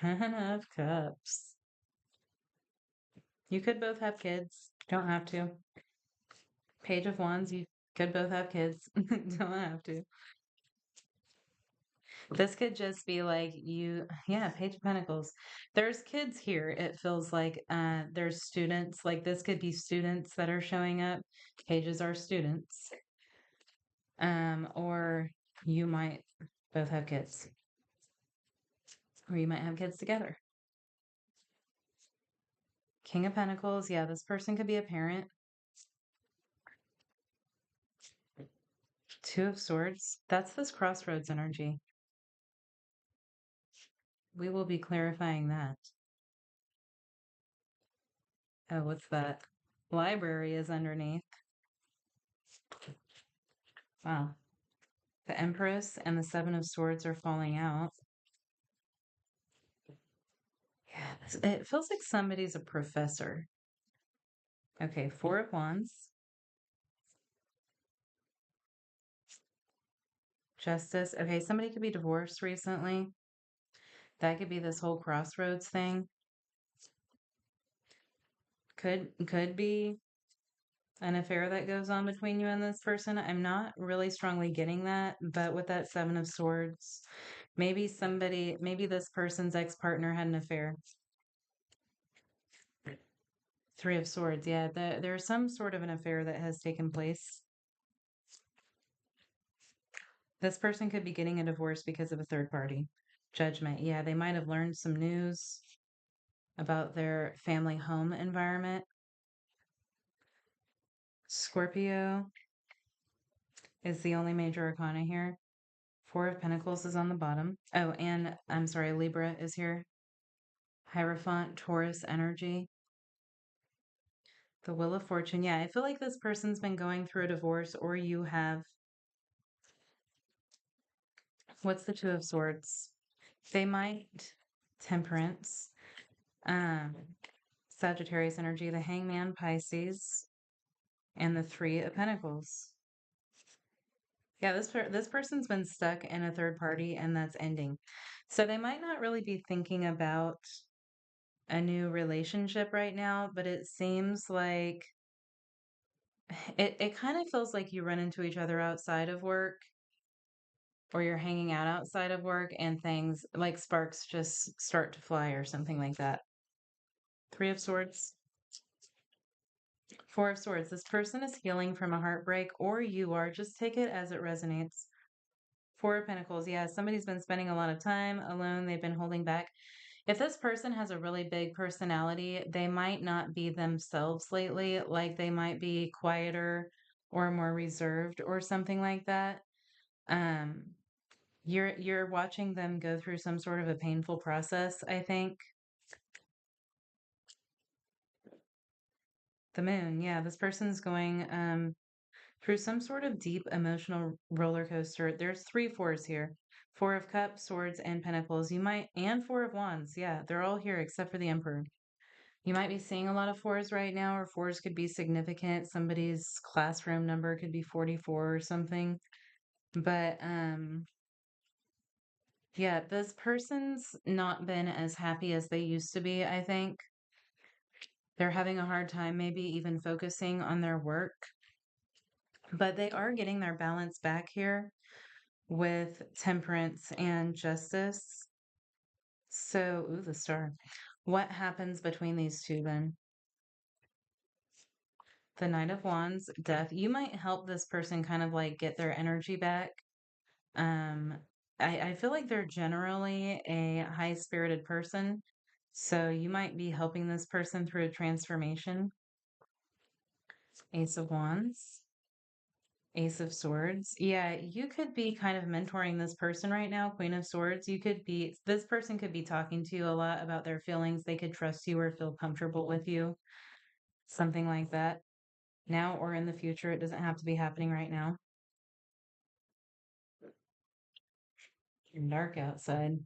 Ten of Cups. You could both have kids. Don't have to. Page of Wands, you could both have kids. Don't have to. This could just be like you, yeah, Page of Pentacles. There's kids here. It feels like there's students. Like this could be students that are showing up. Pages are students. Or you might both have kids. Or you might have kids together. King of Pentacles, yeah, this person could be a parent. Two of Swords, that's this crossroads energy. We will be clarifying that. Oh, what's that? Library is underneath. Wow. The Empress and the Seven of Swords are falling out. Yeah, it feels like somebody's a professor. Okay, Four of Wands. Justice. Okay, somebody could be divorced recently. That could be this whole crossroads thing. Could be an affair that goes on between you and this person. I'm not really strongly getting that, but with that Seven of Swords, maybe this person's ex-partner had an affair. Three of Swords. Yeah, there's some sort of an affair that has taken place. This person could be getting a divorce because of a third party. Judgment. Yeah, they might have learned some news about their family home environment. Scorpio is the only major arcana here. Four of Pentacles is on the bottom. Oh, and I'm sorry, Libra is here. Hierophant, Taurus energy. The Wheel of Fortune. Yeah, I feel like this person's been going through a divorce, or you have. What's the Two of Swords? They might. Temperance. Um, Sagittarius energy, the Hangman, Pisces, and the Three of Pentacles. Yeah, this person's been stuck in a third party, and that's ending. So they might not really be thinking about a new relationship right now, but it seems like it kind of feels like you run into each other outside of work, or you're hanging out outside of work, and things like sparks just start to fly or something like that. Three of Swords. Four of Swords. This person is healing from a heartbreak, or you are. Just take it as it resonates. Four of Pentacles. Yeah, somebody's been spending a lot of time alone. They've been holding back. If this person has a really big personality, they might not be themselves lately. Like they might be quieter or more reserved or something like that. Um, you're watching them go through some sort of a painful process, I think. The Moon. Yeah, this person's going through some sort of deep emotional roller coaster. There's three fours here. Four of Cups, Swords, and Pentacles. You might, and Four of Wands. Yeah, they're all here except for the Emperor. You might be seeing a lot of fours right now, or fours could be significant. Somebody's classroom number could be 44 or something. But yeah, this person's not been as happy as they used to be, I think. They're having a hard time maybe even focusing on their work. But they are getting their balance back here with temperance and justice. So, ooh, the star. What happens between these two then? The Knight of Wands, Death. You might help this person kind of like get their energy back. Um, I feel like they're generally a high-spirited person. So you might be helping this person through a transformation. Ace of Wands. Ace of Swords. Yeah, you could be kind of mentoring this person right now, Queen of Swords. This person could be talking to you a lot about their feelings. They could trust you or feel comfortable with you, something like that. Now or in the future, it doesn't have to be happening right now. Dark outside.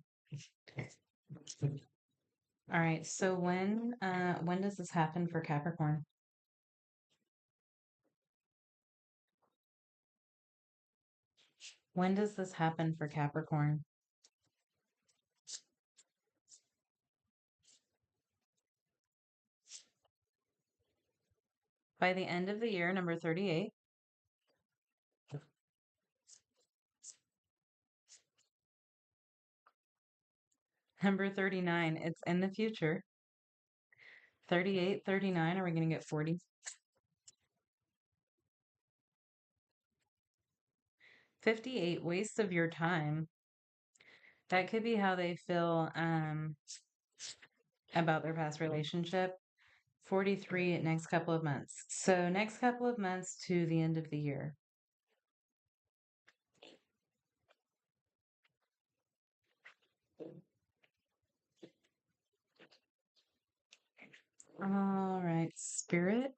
All right, so when does this happen for Capricorn? When does this happen for Capricorn? By the end of the year, number 38. Number 39, it's in the future. 38, 39, are we going to get 40? 58, waste of your time. That could be how they feel about their past relationship. 43, next couple of months. So next couple of months to the end of the year. All right, Spirit.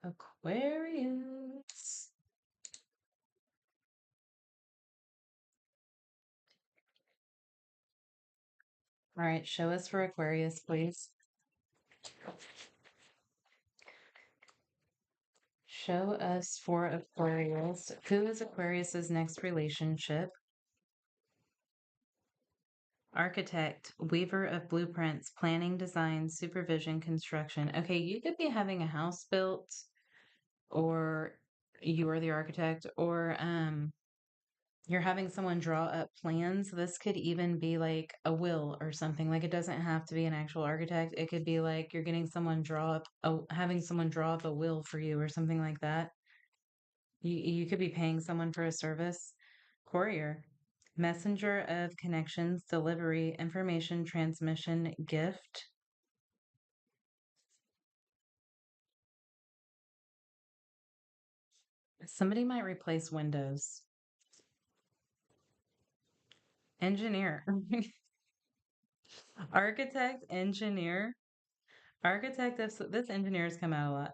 Aquarius. All right, show us for Aquarius, please. Show us for Aquarius. Who is Aquarius's next relationship? Architect, weaver of blueprints, planning, design, supervision, construction. Okay, you could be having a house built, or you are the architect, or You're having someone draw up plans. This could even be like a will or something. Like it doesn't have to be an actual architect. It could be like you're getting someone having someone draw up a will for you or something like that. You could be paying someone for a service. Courier, messenger of connections, delivery, information, transmission, gift. Somebody might replace windows. Engineer, architect, engineer, this engineers come out a lot.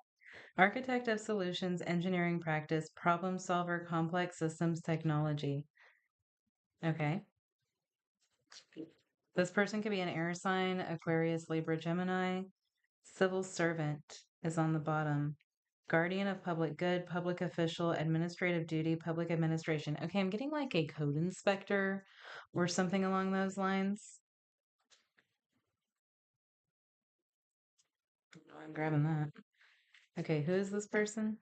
Architect of solutions, engineering practice, problem solver, complex systems technology. Okay. This person could be an air sign, Aquarius, Libra, Gemini. Civil servant is on the bottom. Guardian of public good, public official, administrative duty, public administration. Okay, I'm getting like a code inspector or something along those lines. Oh, I'm grabbing that. Okay, who is this person?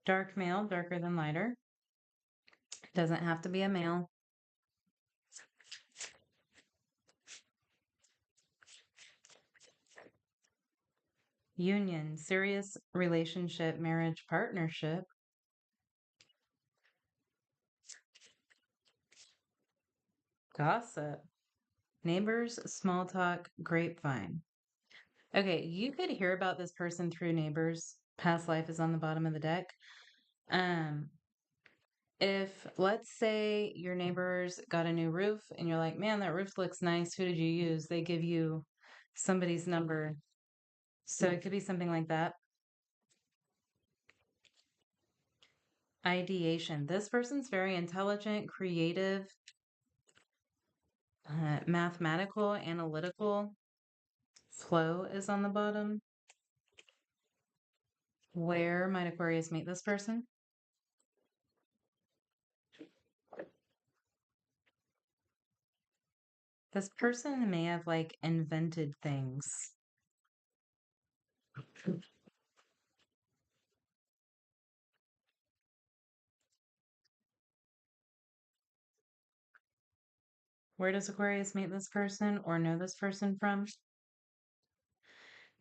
Dark male, darker than lighter. Doesn't have to be a male. Union, serious relationship, marriage, partnership. Gossip, neighbors, small talk, grapevine. Okay, you could hear about this person through neighbors. Past life is on the bottom of the deck. Um, if let's say your neighbors got a new roof and you're like, man, that roof looks nice. Who did you use? They give you somebody's number. So it could be something like that. Ideation. This person's very intelligent, creative, mathematical, analytical. Flow is on the bottom. Where might Aquarius meet this person? This person may have like invented things. Where does Aquarius meet this person or know this person from?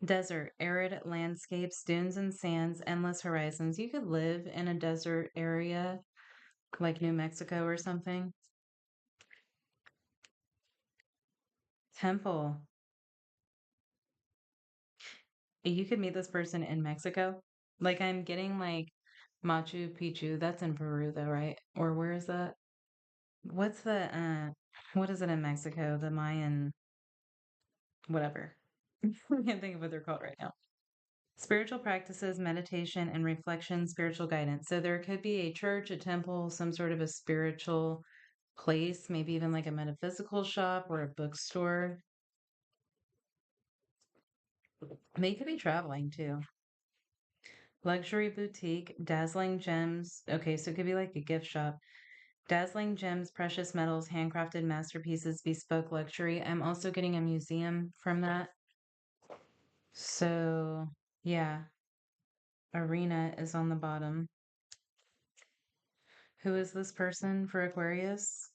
Desert, arid landscapes, dunes and sands, endless horizons. You could live in a desert area like New Mexico or something. Temple. You could meet this person in Mexico. Like I'm getting like Machu Picchu. That's in Peru though, right? Or where is that? What's the what is it in Mexico? The Mayan whatever. I can't think of what they're called right now. Spiritual practices, meditation, and reflection, spiritual guidance. So there could be a church, a temple, some sort of a spiritual place, maybe even like a metaphysical shop or a bookstore. They could be traveling too. Luxury boutique, dazzling gems. Okay, so it could be like a gift shop. Dazzling gems, precious metals, handcrafted masterpieces, bespoke luxury. I'm also getting a museum from that. So, yeah, arena is on the bottom. Who is this person for Aquarius?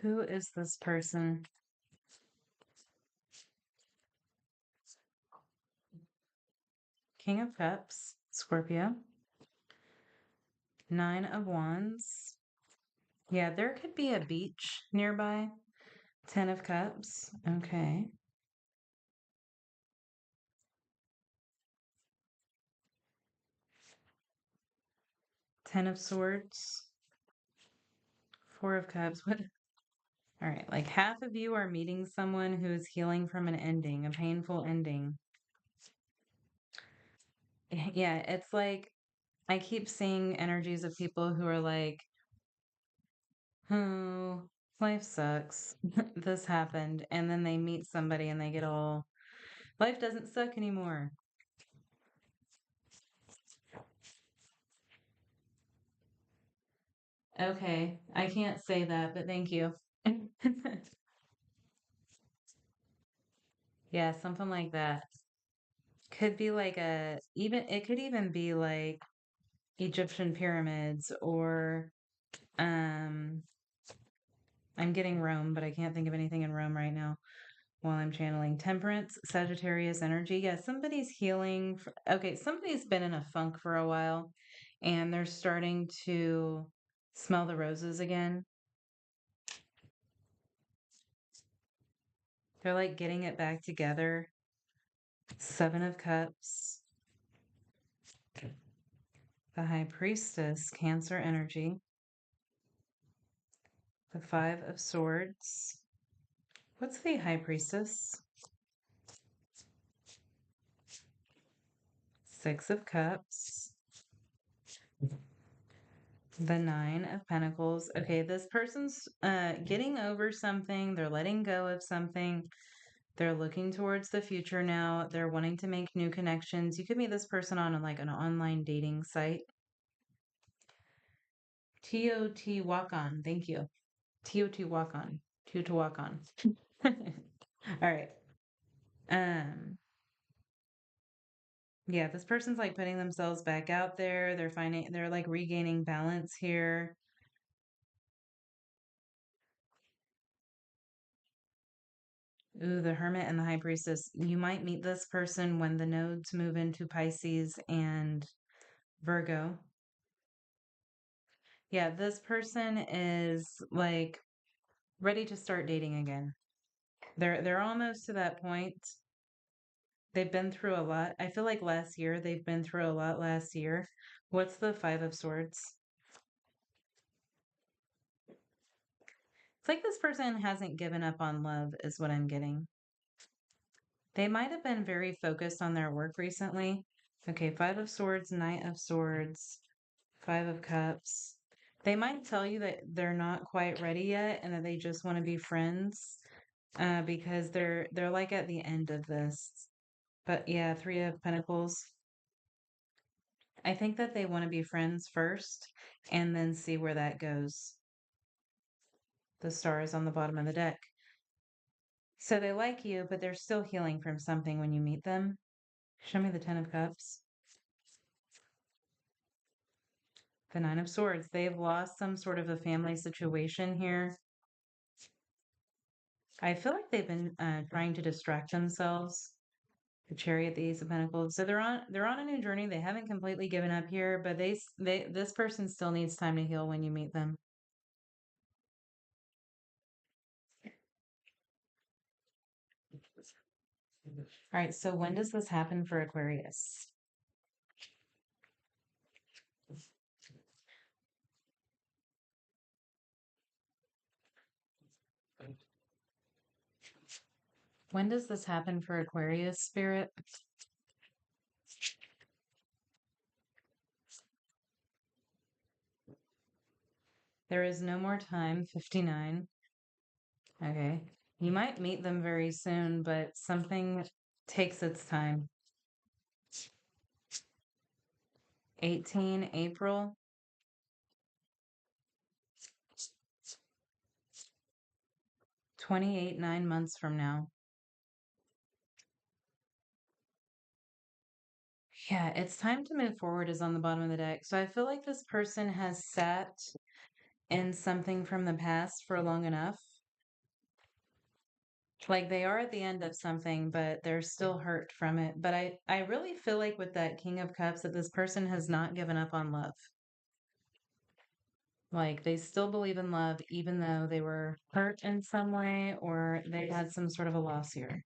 Who is this person? King of Cups, Scorpio. Nine of Wands. Yeah, there could be a beach nearby. Ten of Cups. Okay. Ten of Swords. Four of Cups. What? All right. Like half of you are meeting someone who is healing from an ending, a painful ending. Yeah, it's like I keep seeing energies of people who are like, oh, life sucks. This happened. And then they meet somebody and they get all Life doesn't suck anymore. Okay, I can't say that, but thank you. Yeah, something like that. Could be like it could even be like Egyptian pyramids or um I'm getting Rome, but I can't think of anything in Rome right now while I'm channeling Temperance, Sagittarius energy. Yeah, somebody's healing. Okay, somebody's been in a funk for a while and they're starting to smell the roses again. They're like getting it back together. Seven of Cups, the High Priestess, Cancer energy, the Five of Swords. What's the High Priestess? Six of Cups, the Nine of Pentacles. Okay, this person's getting over something. They're letting go of something. They're looking towards the future now. They're wanting to make new connections. You could meet this person on like an online dating site. Teotihuacan. Thank you. Teotihuacan. Teotihuacan. All right. Um, yeah, this person's like putting themselves back out there. They're like regaining balance here. Ooh, the Hermit and the High Priestess. You might meet this person when the nodes move into Pisces and Virgo. Yeah, this person is like ready to start dating again. They're almost to that point. They've been through a lot. I feel like last year they've been through a lot last year. What's the Five of Swords? It's like this person hasn't given up on love, is what I'm getting. They might have been very focused on their work recently. Okay, Five of Swords, Knight of Swords, Five of Cups. They might tell you that they're not quite ready yet and that they just want to be friends because they're like at the end of this. But yeah, Three of Pentacles. I think that they want to be friends first and then see where that goes. The star is on the bottom of the deck. So they like you, but they're still healing from something when you meet them. Show me the Ten of Cups. The Nine of Swords. They've lost some sort of a family situation here. I feel like they've been trying to distract themselves. The Chariot, the Ace of Pentacles. So they're on a new journey. They haven't completely given up here, but this person still needs time to heal when you meet them. All right, so when does this happen for Aquarius? When does this happen for Aquarius, Spirit? There is no more time, 59. Okay. You might meet them very soon, but something takes its time. 18 April. 28, 9 months from now. Yeah, it's time to move forward is on the bottom of the deck. So I feel like this person has sat in something from the past for long enough. Like they are at the end of something, but they're still hurt from it. But I really feel like with that King of Cups that this person has not given up on love. Like they still believe in love, even though they were hurt in some way or they had some sort of a loss here.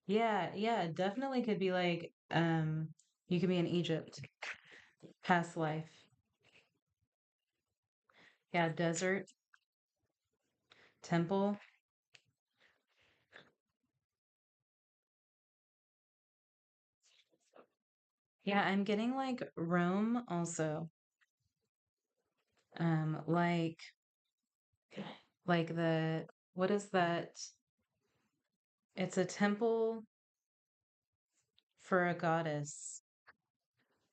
Yeah, yeah, definitely could be like, you could be in Egypt, past life. Yeah, desert, temple. Yeah, I'm getting like Rome also. Like the what is that? It's a temple for a goddess.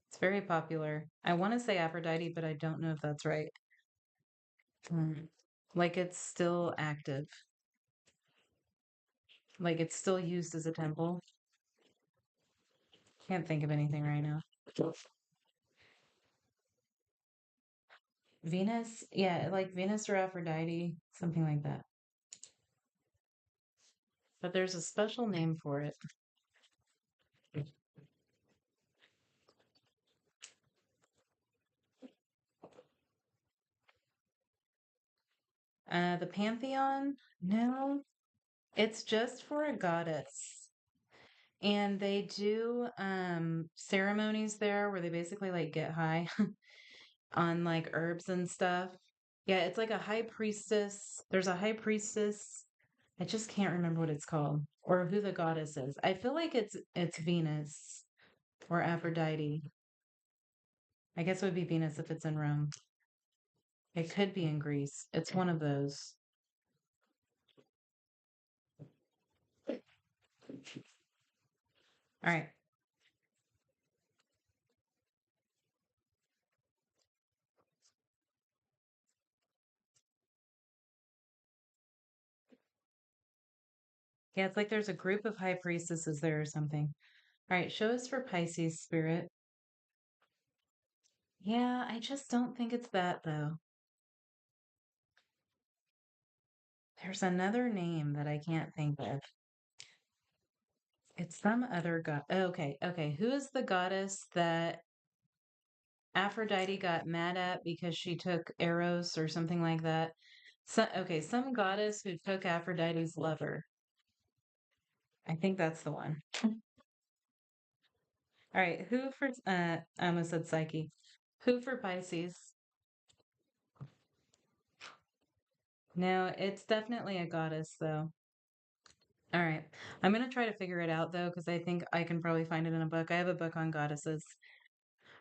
It's very popular. I want to say Aphrodite, but I don't know if that's right. Mm. Like it's still active. Like it's still used as a temple. Can't think of anything right now. Venus? Yeah, like Venus or Aphrodite, something like that. But there's a special name for it. The Pantheon? No, it's just for a goddess. And they do ceremonies there where they basically like get high on like herbs and stuff. Yeah, it's like a high priestess. There's a high priestess. I just can't remember what it's called or who the goddess is. I feel like it's Venus or Aphrodite. I guess it would be Venus if it's in Rome. It could be in Greece. It's one of those. All right. Yeah, it's like there's a group of high priestesses there or something. All right, show us for Pisces spirit. Yeah, I just don't think it's that though. There's another name that I can't think of. It's some other god. Okay, okay. Who is the goddess that Aphrodite got mad at because she took Eros or something like that? So, okay, some goddess who took Aphrodite's lover. I think that's the one. All right, who for I almost said Psyche. Who for Pisces? No, it's definitely a goddess though. All right. I'm gonna try to figure it out though, because I think I can probably find it in a book. I have a book on goddesses.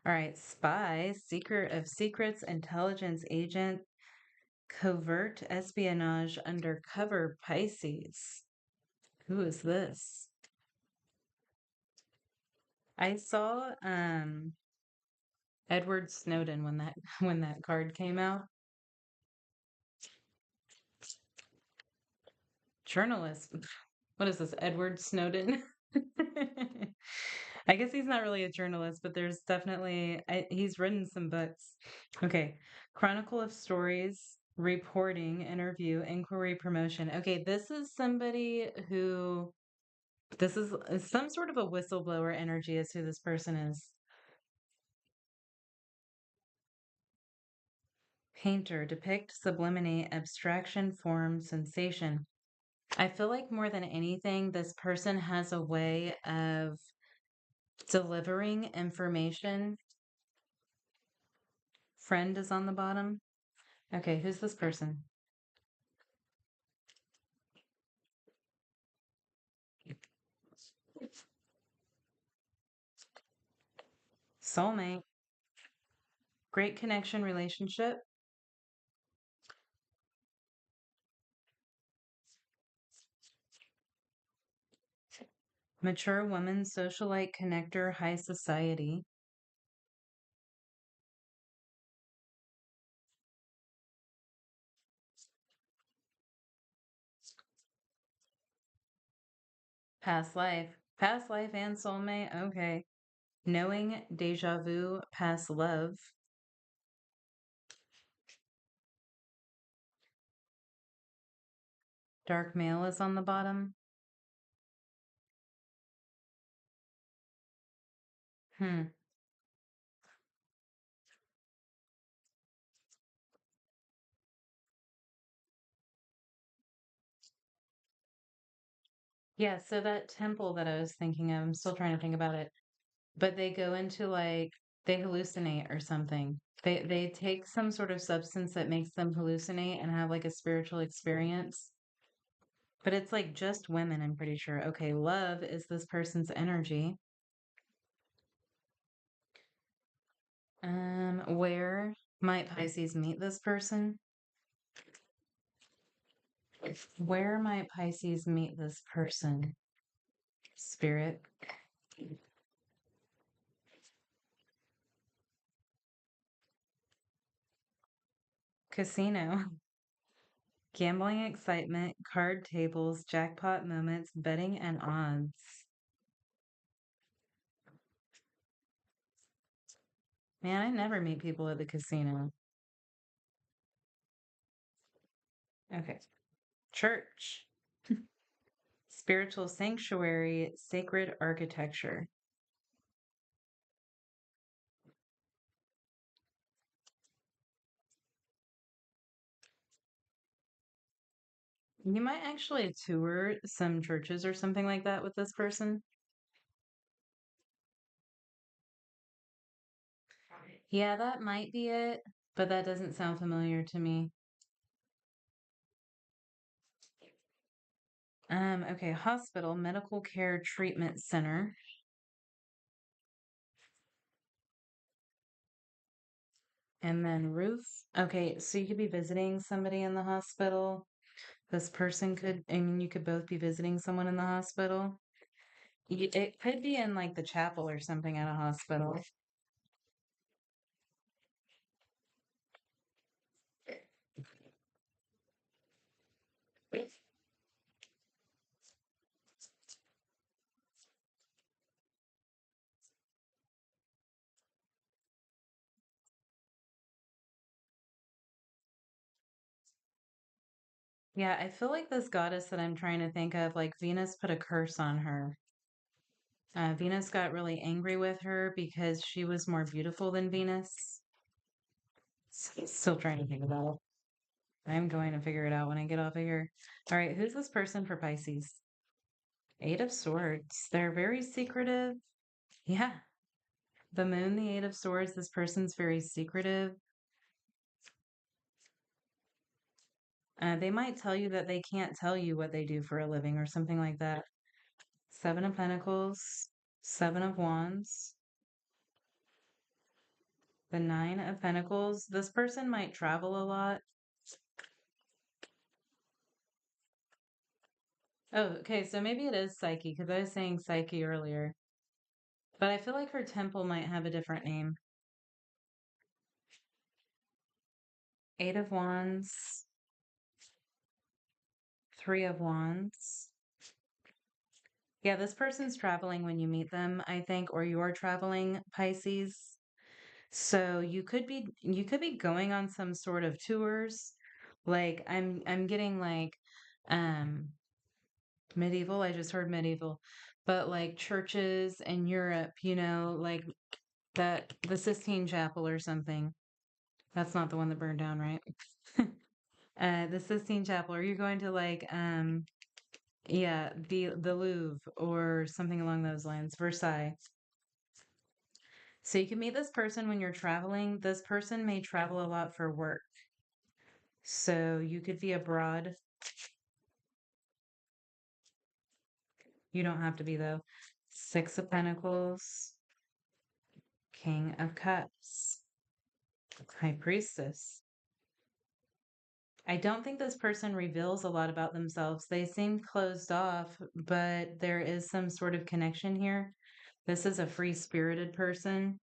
All right, spy, seeker of secrets, intelligence agent, covert espionage, undercover Pisces. Who is this? I saw Edward Snowden when that when that card came out. Journalist. What is this, Edward Snowden? I guess he's not really a journalist, but there's definitely he's written some books. Okay, Chronicle of Stories, reporting, interview, inquiry, promotion. Okay, this is somebody who this is some sort of a whistleblower energy as who this person is. Painter, depict, sublimate, abstraction, form, sensation. I feel like more than anything, this person has a way of delivering information. Friend is on the bottom. Okay, who's this person? Soulmate. Great connection relationship. Mature woman, socialite, connector, high society. Past life. Past life and soulmate. Okay. Knowing, deja vu, past love. Dark male is on the bottom. Hmm. Yeah, so that temple that I was thinking of, I'm still trying to think about it. But they go into like they hallucinate or something. They take some sort of substance that makes them hallucinate and have like a spiritual experience. But it's like just women, I'm pretty sure. Okay, love is this person's energy. Where might Pisces meet this person? Where might Pisces meet this person? Spirit. Casino. Gambling excitement, card tables, jackpot moments, betting and odds. Man, I never meet people at the casino. Okay. Church. Spiritual sanctuary, sacred architecture. You might actually tour some churches or something like that with this person. Yeah, that might be it, but that doesn't sound familiar to me. Okay, hospital, medical care treatment center, and then roof. Okay, so you could be visiting somebody in the hospital. This person could, and you could both be visiting someone in the hospital. It could be in like the chapel or something at a hospital. Yeah, I feel like this goddess that I'm trying to think of, like Venus put a curse on her. Venus got really angry with her because she was more beautiful than Venus. Still trying to think about it. I'm going to figure it out when I get off of here. All right, who's this person for Pisces? Eight of Swords. They're very secretive. Yeah. The moon, the Eight of Swords. This person's very secretive. They might tell you that they can't tell you what they do for a living or something like that. Seven of Pentacles, Seven of Wands, the Nine of Pentacles. This person might travel a lot. Oh, okay, so maybe it is Psyche, because I was saying Psyche earlier. But I feel like her temple might have a different name. Eight of Wands, Three of Wands. Yeah, this person's traveling when you meet them, I think, or you're traveling, Pisces. So you could be going on some sort of tours. Like I'm getting like um medieval, I just heard medieval, but like churches in Europe, like that the Sistine Chapel or something. That's not the one that burned down, right? The Sistine Chapel. Are you going to like yeah, the Louvre or something along those lines, Versailles. So you can meet this person when you're traveling. This person may travel a lot for work. So you could be abroad. You don't have to be though. Six of Pentacles, King of Cups, High Priestess. I don't think this person reveals a lot about themselves. They seem closed off, but there is some sort of connection here. This is a free-spirited person.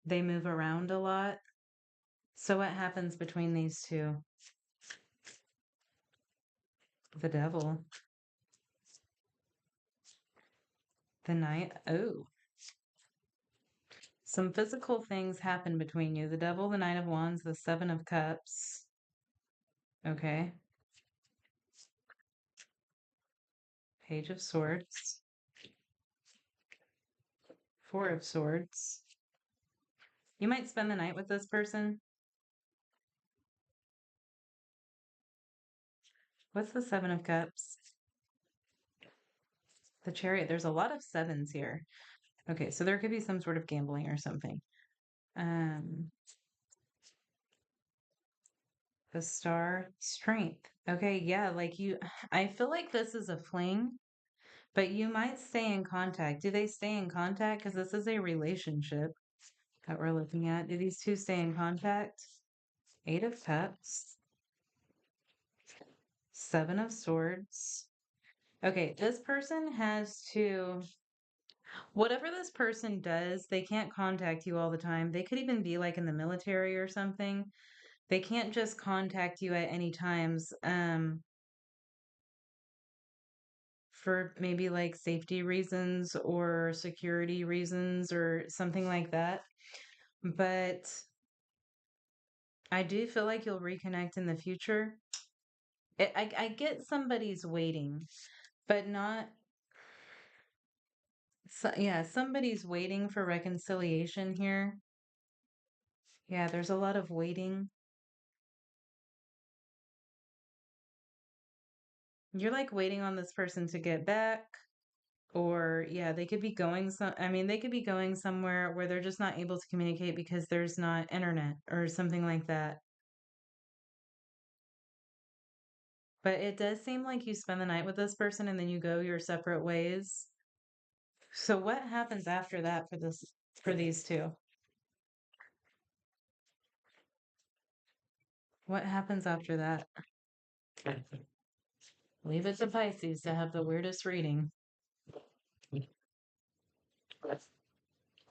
They move around a lot. So what happens between these two? The Devil. The Knight. Oh, some physical things happen between you. The Devil, the Knight of Wands, the Seven of Cups. Okay. Page of Swords. Four of Swords. You might spend the night with this person. What's the Seven of Cups? The Chariot. There's a lot of sevens here. Okay, so there could be some sort of gambling or something. Um, the Star, Strength. Okay, yeah, like I feel like this is a fling, but you might stay in contact. Do they stay in contact? Because this is a relationship that we're looking at. Do these two stay in contact? Eight of Cups, Seven of Swords. Okay, this person has to, whatever this person does, they can't contact you all the time. They could even be like in the military or something. They can't just contact you at any times, for maybe like safety reasons or security reasons or something like that. But I do feel like you'll reconnect in the future. I get somebody's waiting, but not, so, yeah, somebody's waiting for reconciliation here. Yeah, there's a lot of waiting. You're like waiting on this person to get back, or yeah, they could be going I mean, they could be going somewhere where they're just not able to communicate because there's not internet or something like that. But it does seem like you spend the night with this person and then you go your separate ways. So what happens after that for these two? What happens after that? Leave it to Pisces to have the weirdest reading.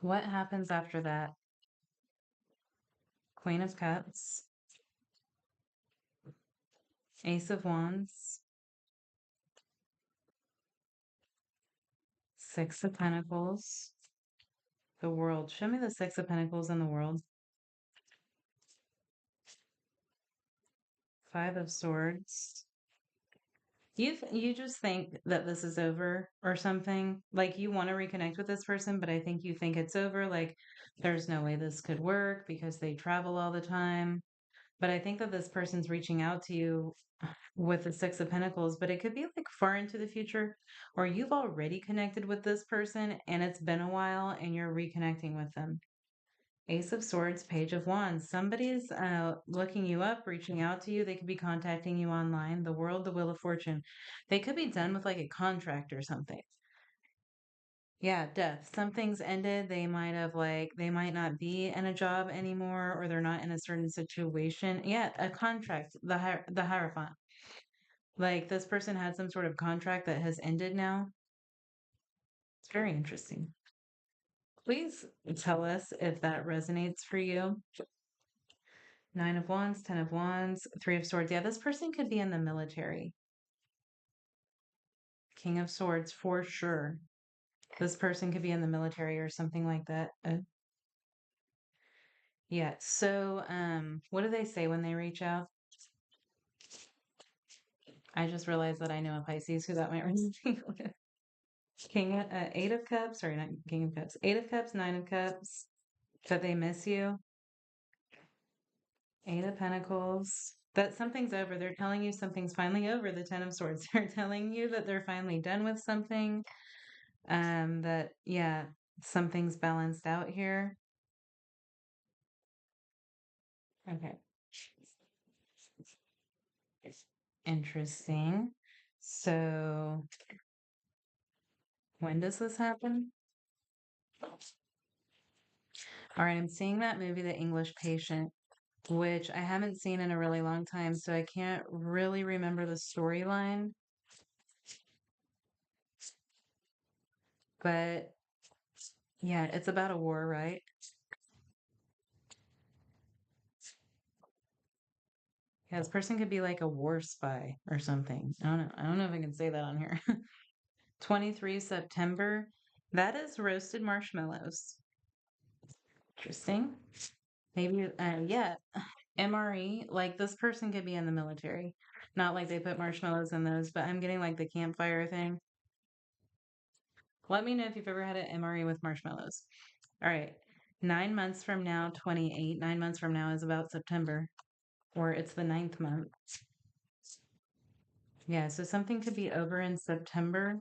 What happens after that? Queen of Cups, Ace of Wands, Six of Pentacles, the World. Show me the Six of Pentacles in the World. Five of Swords. You just think that this is over or something. Like you want to reconnect with this person, but I think you think it's over. Like there's no way this could work because they travel all the time. But I think that this person's reaching out to you with the Six of Pentacles, but it could be like far into the future, or you've already connected with this person and it's been a while and you're reconnecting with them. Ace of Swords, Page of Wands. Somebody's looking you up, reaching out to you. They could be contacting you online. The World, the Wheel of Fortune. They could be done with like a contract or something. Yeah, death. Something's ended. They might have like, they might not be in a job anymore or they're not in a certain situation. Yeah, a contract, the Hierophant. Like this person had some sort of contract that has ended now. It's very interesting. Please tell us if that resonates for you. Nine of Wands, Ten of Wands, Three of Swords. Yeah, this person could be in the military. King of Swords, for sure. This person could be in the military or something like that. Yeah. So, what do they say when they reach out? I just realized that I know a Pisces who that might resonate with. Eight of Cups, sorry, not King of Cups. Eight of Cups, Nine of Cups. That they miss you. Eight of Pentacles. That something's over. They're telling you something's finally over. The Ten of Swords. They're telling you that they're finally done with something. That, yeah, something's balanced out here. Okay. Interesting. So, when does this happen? All right, I'm seeing that movie, The English Patient, which I haven't seen in a really long time, so I can't really remember the storyline. But yeah, it's about a war, right? Yeah, this person could be like a war spy or something. I don't know. I don't know if I can say that on here. 23 September. That is roasted marshmallows. Interesting. Maybe, yeah, MRE. Like this person could be in the military. Not like they put marshmallows in those, but I'm getting like the campfire thing. Let me know if you've ever had an MRE with marshmallows. All right. 9 months from now, 28. 9 months from now is about September, or it's the ninth month. Yeah, so something could be over in September.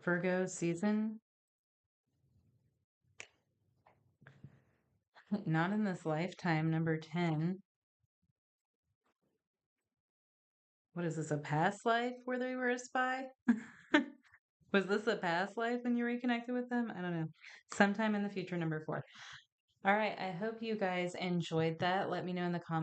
Virgo season. Not in this lifetime. Number 10. What is this, a past life where they were a spy? Was this a past life when you reconnected with them? I don't know. Sometime in the future, number 4. All right. I hope you guys enjoyed that. Let me know in the comments.